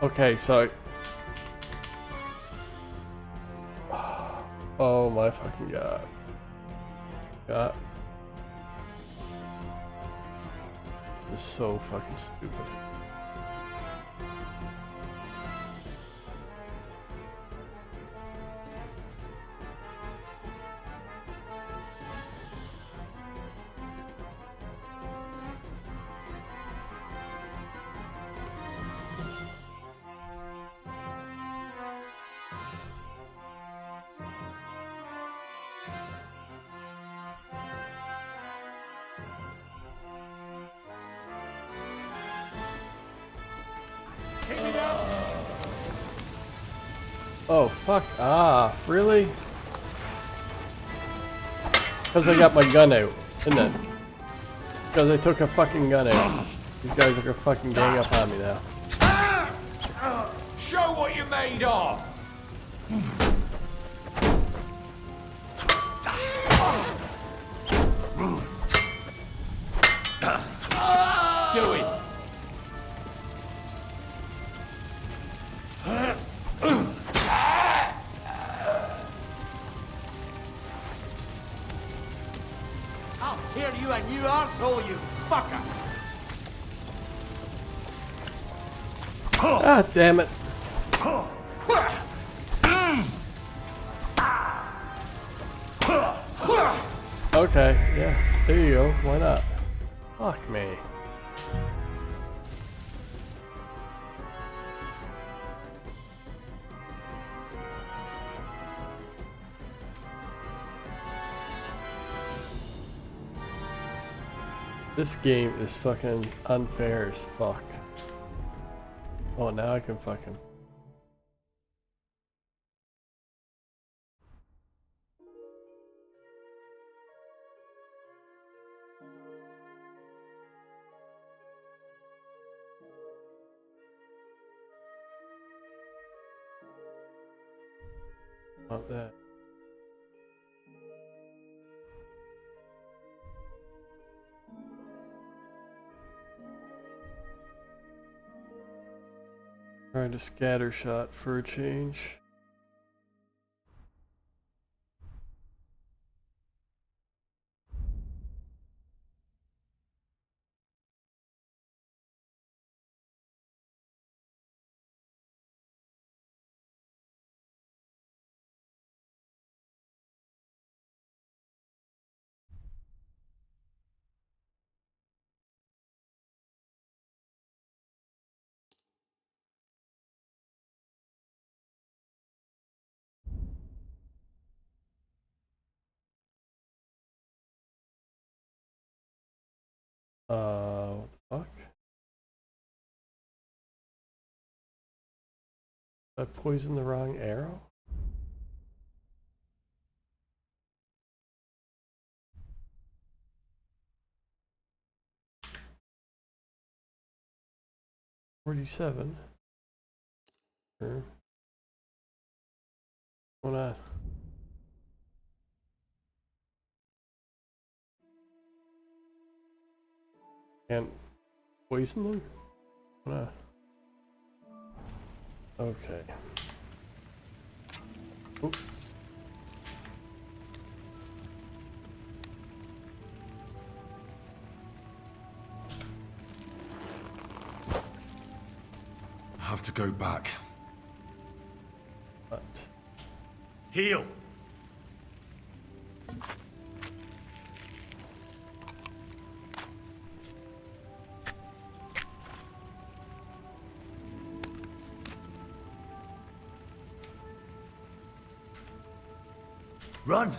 Okay, so... Oh my fucking god. God. This is so fucking stupid. Oh, fuck off. Really? Because I got my gun out, isn't it? Because I took a fucking gun out. These guys are gonna fucking gang up on me now. Show what you're made of! Do it! I'll tear you a new arsehole, you fucker! Ah, damn it. Okay, yeah, there you go. Why not? Fuck me. This game is fucking unfair as fuck. Oh, now I can fucking... Not that. Trying to scatter shot for a change. What the fuck? Did I poison the wrong arrow? $47. Sure. going on? Can't poison them? What's going on? Okay. Oops. I have to go back. What? Heal! Run!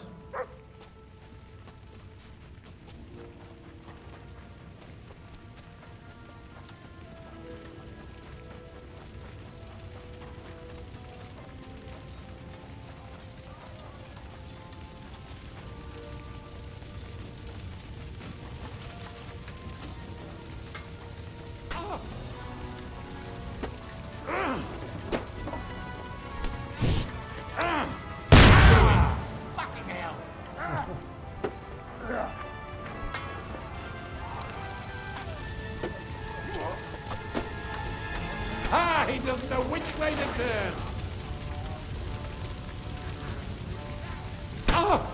Ah, he doesn't know which way to turn. Oh!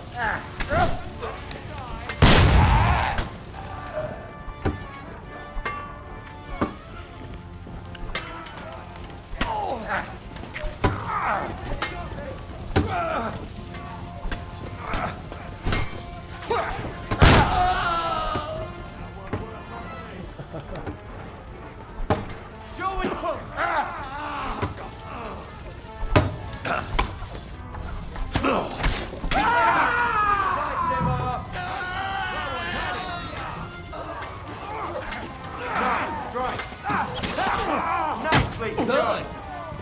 Nicely done!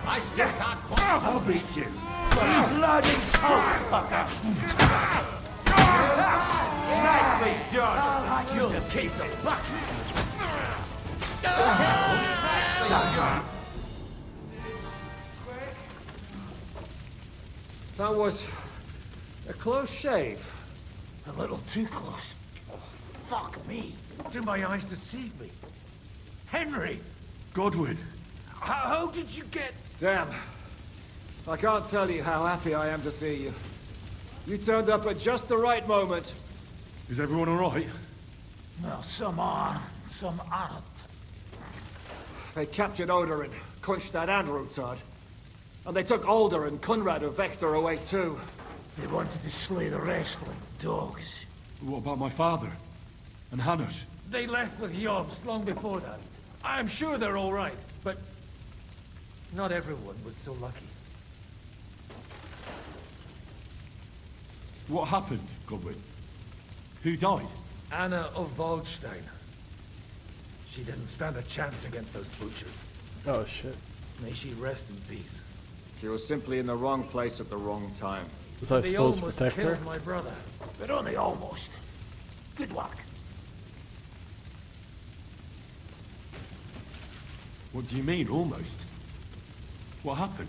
I still can't quite... I'll beat you! Bloody cockfucker! Nicely done! You're a piece of luck! That was a close shave. A little too close. Fuck me. Do my eyes deceive me? Henry! Godwin! How did you get... Damn. I can't tell you how happy I am to see you. You turned up at just the right moment. Is everyone alright? Well, some are, some aren't. They captured Odorin, Kunstad and Rutard. And they took Alder and Conrad of Vector away too. They wanted to slay the rest like dogs. What about my father? And Hanush? They left with Yobs long before that. I'm sure they're all right, but not everyone was so lucky. What happened, Godwin? Who died? Anna of Waldstein. She didn't stand a chance against those butchers. Oh shit. May she rest in peace. She was simply in the wrong place at the wrong time. Was I They supposed to almost protect her? killed my brother. But only almost. Good work. What do you mean, almost? What happened?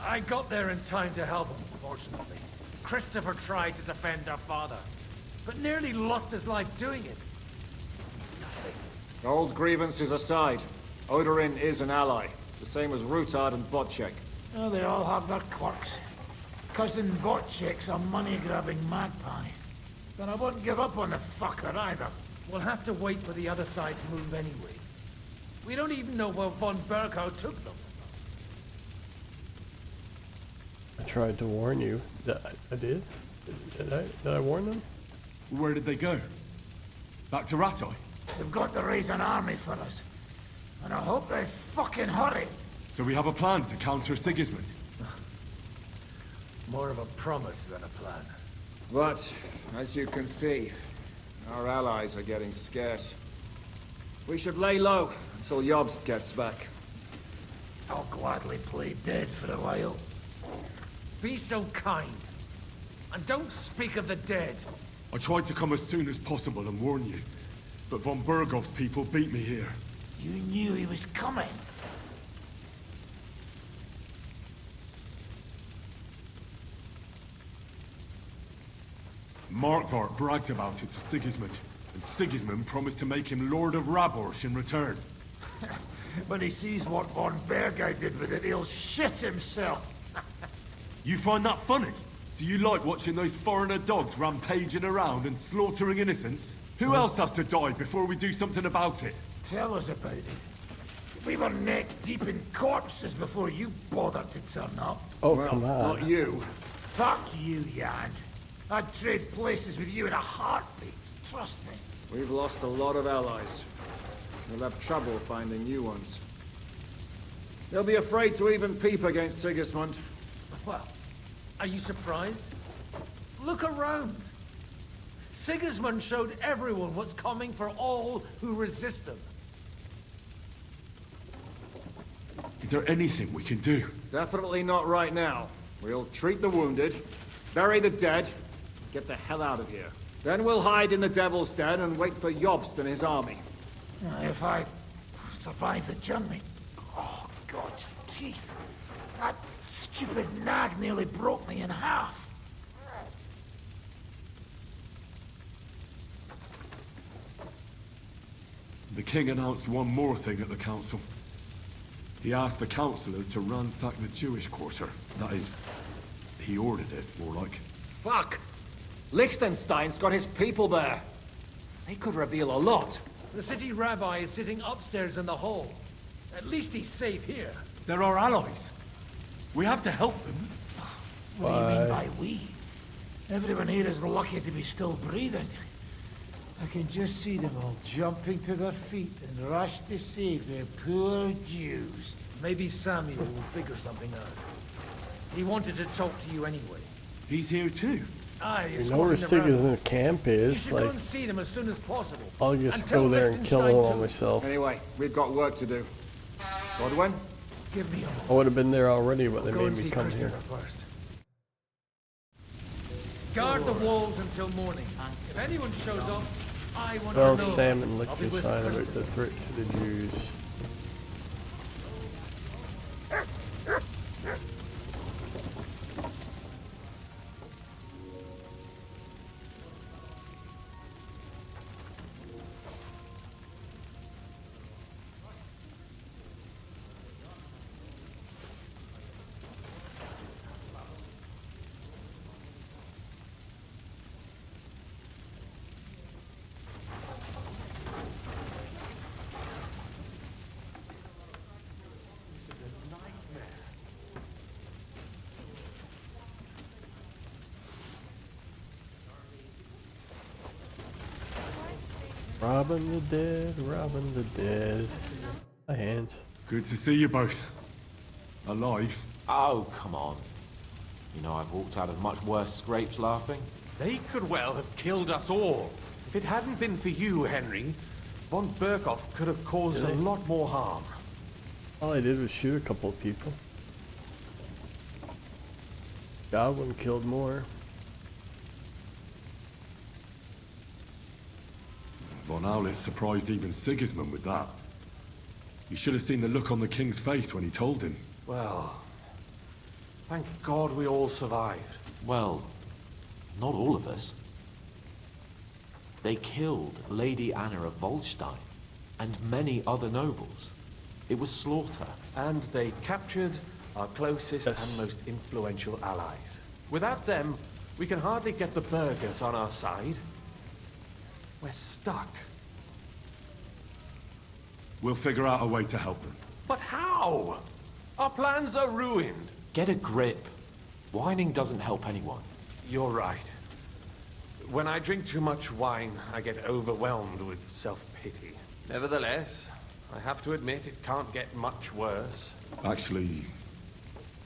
I got there in time to help him, fortunately. Christopher tried to defend our father, but nearly lost his life doing it. Old grievances aside, Odorin is an ally. The same as Rutard and Botchek. Oh, they all have their quirks. Cousin Botchek's a money-grabbing magpie. But I wouldn't give up on the fucker either. We'll have to wait for the other side's move anyway. We don't even know where von Berkow took them. I tried to warn you. I did? Did I warn them? Where did they go? Back to Ratoi? They've got to raise an army for us. And I hope they fucking hurry. So we have a plan to counter Sigismund? More of a promise than a plan. But, as you can see, our allies are getting scarce. We should lay low until Jobst gets back. I'll gladly play dead for a while. Be so kind. And don't speak of the dead. I tried to come as soon as possible and warn you, but von Bergov's people beat me here. You knew he was coming. Markvart bragged about it to Sigismund, and Sigismund promised to make him Lord of Raborsh in return. When he sees what von Bergheim did with it, he'll shit himself. You find that funny? Do you like watching those foreigner dogs rampaging around and slaughtering innocents? Who else has to die before we do something about it? Tell us about it. We were neck deep in corpses before you bothered to turn up. Oh, come on. Not you. Fuck you, Jan. I'd trade places with you in a heartbeat. Trust me. We've lost a lot of allies. We'll have trouble finding new ones. They'll be afraid to even peep against Sigismund. Well, are you surprised? Look around. Sigismund showed everyone what's coming for all who resist him. Is there anything we can do? Definitely not right now. We'll treat the wounded, bury the dead, get the hell out of here. Then we'll hide in the Devil's Den and wait for Jobst and his army. If I survive the journey... Oh, God's teeth. That stupid nag nearly broke me in half. The king announced one more thing at the council. He asked the councillors to ransack the Jewish quarter. That is, he ordered it, more like. Fuck! Liechtenstein's got his people there. They could reveal a lot. The city rabbi is sitting upstairs in the hall. At least he's safe here. They're our allies. We have to help them. What do you mean by we? Everyone here is lucky to be still breathing. I can just see them all jumping to their feet and rush to save their poor Jews. Maybe Samuel will figure something out. He wanted to talk to you anyway. He's here too. Aye, You know where Sigismund's camp You is, should go like, and see them as soon as possible. I'll just And go tell there and kill them Liechtenstein all too. myself. Anyway, we've got work to do. Godwin? Give me a moment. I would have been there already, but I'll they go made and me see come here. Christopher first. Guard the walls until morning. If anyone shows up, I want Well, to know. Sam and I'll be with Liechtenstein about Christopher. the threat to the Jews. Robbing the dead, robbing the dead. My hands. Good to see you both. Alive. Oh, come on. You know I've walked out of much worse scrapes laughing. They could well have killed us all. If it hadn't been for you, Henry, von Berkhoff could have caused a lot more harm. All I did was shoot a couple of people. Godwin killed more. Von Aulitz surprised even Sigismund with that. You should have seen the look on the king's face when he told him. Well, thank God we all survived. Well, not all of us. They killed Lady Anna of Waldstein and many other nobles. It was slaughter. And they captured our closest and most influential allies. Without them, we can hardly get the burghers on our side. We're stuck. We'll figure out a way to help them. But how? Our plans are ruined. Get a grip. Whining doesn't help anyone. You're right. When I drink too much wine, I get overwhelmed with self-pity. Nevertheless, I have to admit it can't get much worse. Actually,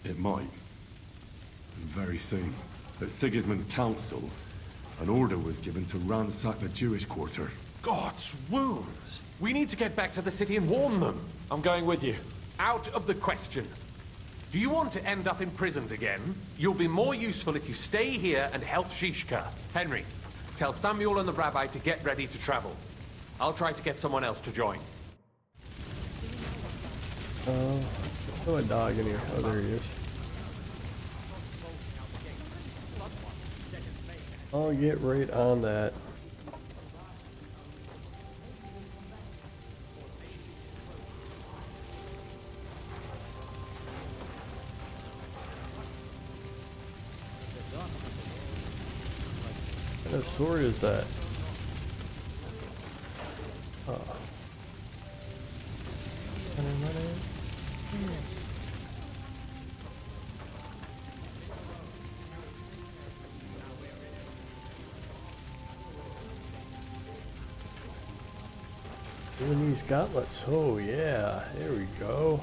it might. And very soon. At Sigismund's council, an order was given to ransack the Jewish quarter. God's wounds! We need to get back to the city and warn them. I'm going with you. Out of the question. Do you want to end up imprisoned again? You'll be more useful if you stay here and help Shishka. Henry, tell Samuel and the rabbi to get ready to travel. I'll try to get someone else to join. Oh, a dog in here. Oh, there he is. I'll get right on that. What kind of sword is that? Oh. Doing these gauntlets. Oh yeah, there we go.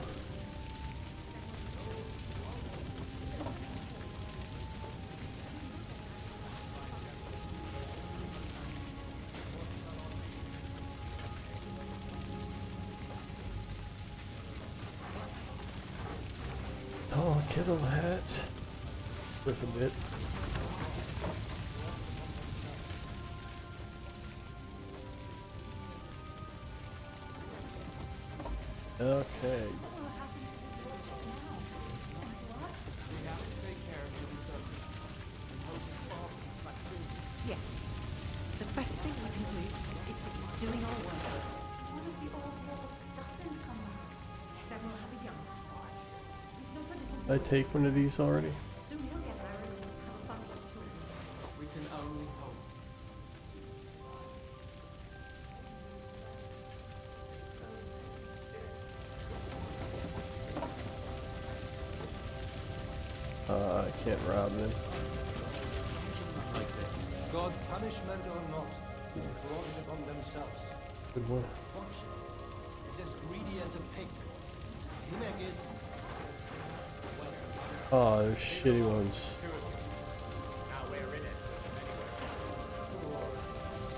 Oh, kettle hat. With a bit. Okay. Yes. The best thing we can do is to keep doing our work. What if the old hill doesn't come back? Then we'll have a young boy. Did I take one of these already? Soon he'll get married and have a bunch of children. We can only hope. I can't rob them. God's punishment or not, brought it upon themselves. Good one. Fortune is as greedy as a pig. Hineg is... Oh, they're shitty ones. Now we're in it.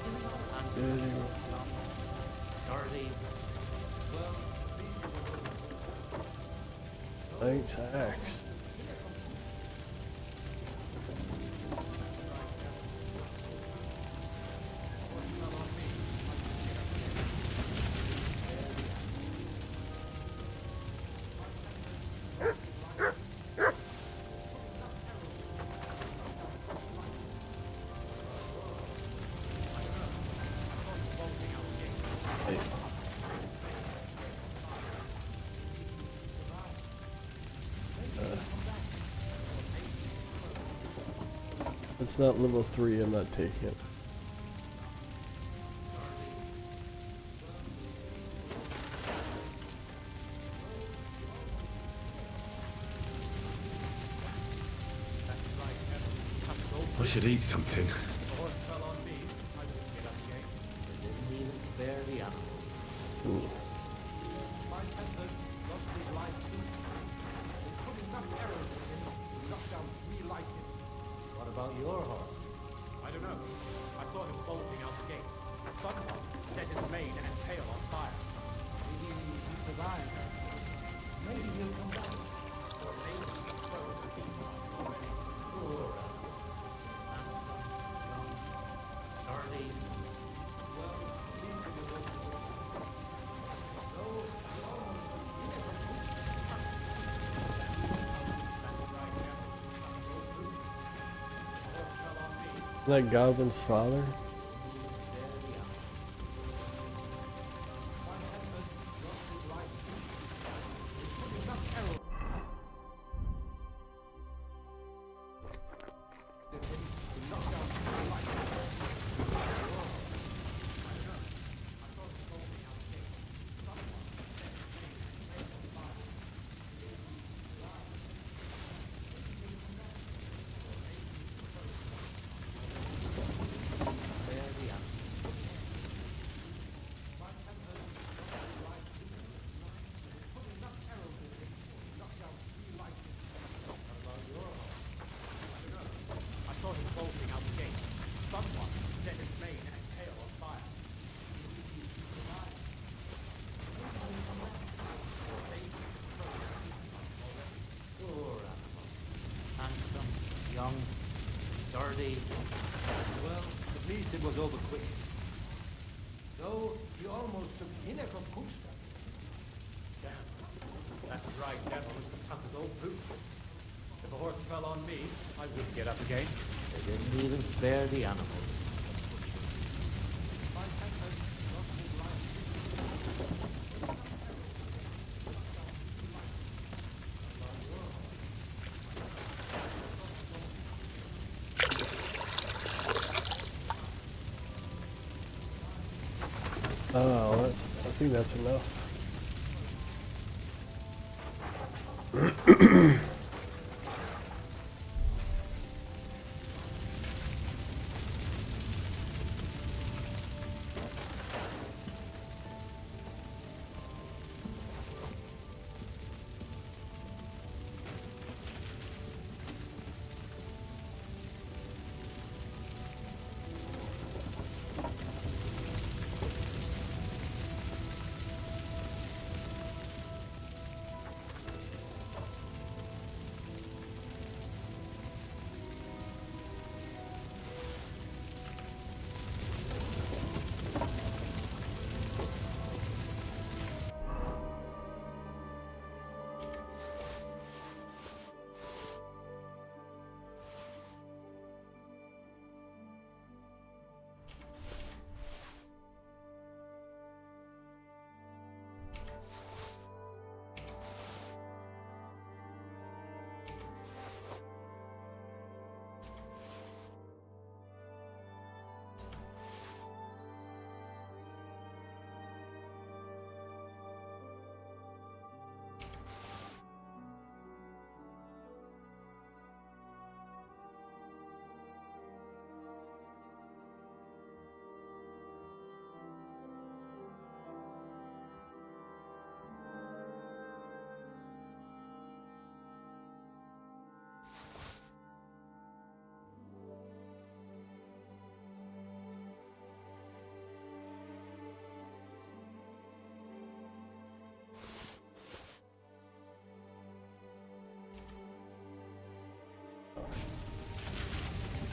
Shitty ones. Thanks, axe. It's not level 3, I'm not taking it. I should eat something. Ooh. What about your horse? I don't know. I saw him bolting out the gate. Someone set his mane and tail on fire. Maybe he survived. Maybe he'll come back. Or maybe he throws the beast already. Poor Dirty. Isn't that Goblin's father? Young, dirty. Well, at least it was over quick. Though he almost took Hineg of Kunstadt. Damn. That dry devil is as tough as old boots. If a horse fell on me, I wouldn't get up again. They didn't even spare the animals. Oh, I think that's enough.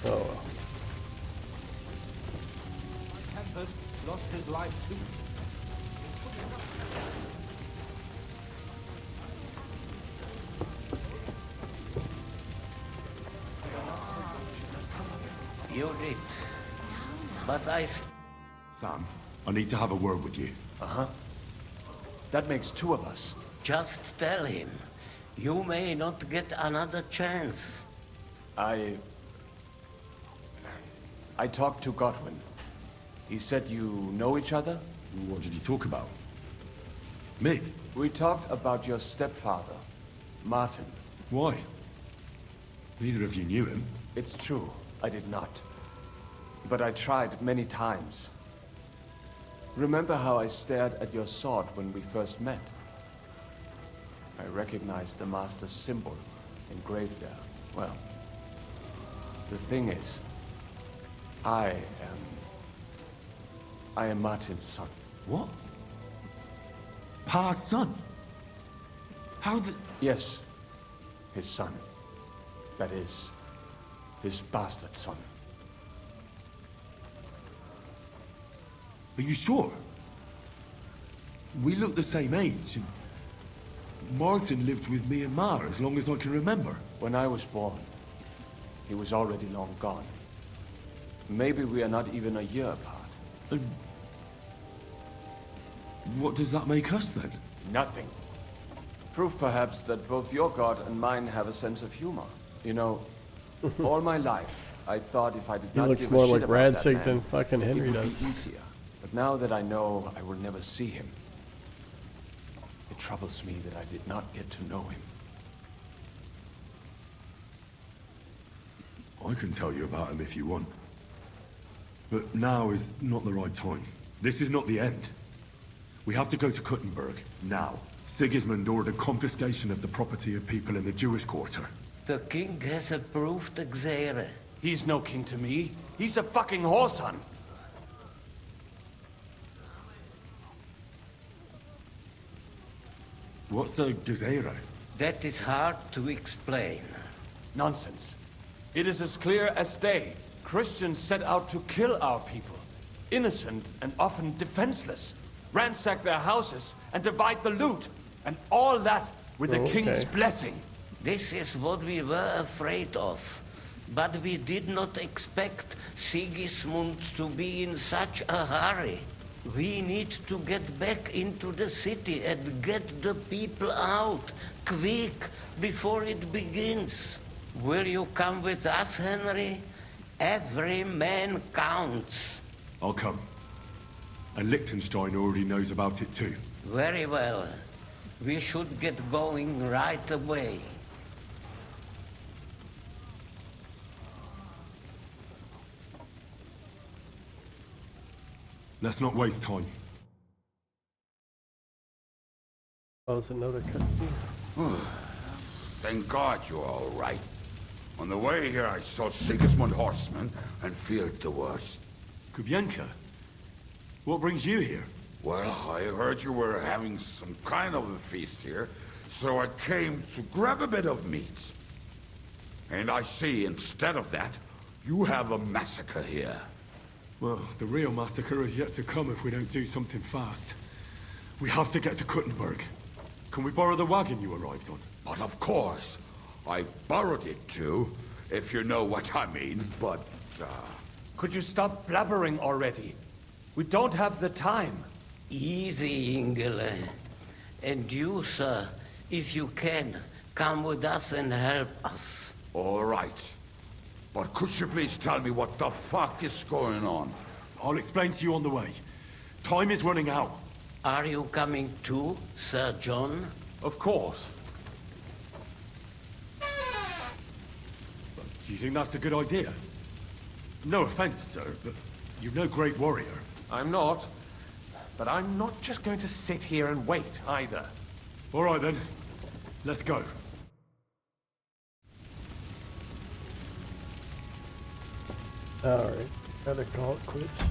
Oh well. Tempest lost his life too. You did. But I... Sam, I need to have a word with you. Uh-huh. That makes two of us. Just tell him. You may not get another chance. I talked to Godwin. He said you know each other? What did you talk about? Mick? We talked about your stepfather, Martin. Why? Neither of you knew him. It's true, I did not. But I tried many times. Remember how I stared at your sword when we first met? I recognized the Master's symbol engraved there. Well, the thing is, I am Martin's son. What? Pa's son? How did... Yes, his son. That is, his bastard son. Are you sure? We look the same age, and Martin lived with me and Ma as long as I can remember. When I was born, he was already long gone. Maybe we are not even a year apart. And what does that make us then? Nothing. Proof perhaps that both your god and mine have a sense of humor. You know, all my life, I thought if I did not give a shit more like about that Radzig man, than fucking Henry it would does. be easier. But now that I know I will never see him, it troubles me that I did not get to know him. I can tell you about him if you want. But now is not the right time. This is not the end. We have to go to Kuttenberg, now. Sigismund ordered confiscation of the property of people in the Jewish quarter. The king has approved Xere. He's no king to me. He's a fucking whoreson. What's a Gezerah? That is hard to explain. Nonsense. It is as clear as day. Christians set out to kill our people. Innocent and often defenseless. Ransack their houses and divide the loot. And all that with the king's blessing. This is what we were afraid of. But we did not expect Sigismund to be in such a hurry. We need to get back into the city and get the people out, quick, before it begins. Will you come with us, Henry? Every man counts. I'll come. And Liechtenstein already knows about it too. Very well. We should get going right away. Let's not waste time. Oh, it's another cutscene. Thank God you're all right. On the way here, I saw Sigismund horsemen and feared the worst. Kubienka? What brings you here? Well, I heard you were having some kind of a feast here, so I came to grab a bit of meat. And I see, instead of that, you have a massacre here. Well, the real massacre is yet to come if we don't do something fast. We have to get to Kuttenberg. Can we borrow the wagon you arrived on? But of course. I borrowed it too, if you know what I mean, but, Could you stop blabbering already? We don't have the time. Easy, Ingele. And you, sir, if you can, come with us and help us. All right. But could you please tell me what the fuck is going on? I'll explain to you on the way. Time is running out. Are you coming too, Sir John? Of course. Do you think that's a good idea? No offense, sir, but you're no great warrior. I'm not. But I'm not just going to sit here and wait, either. All right, then. Let's go. Alright, better call it quits.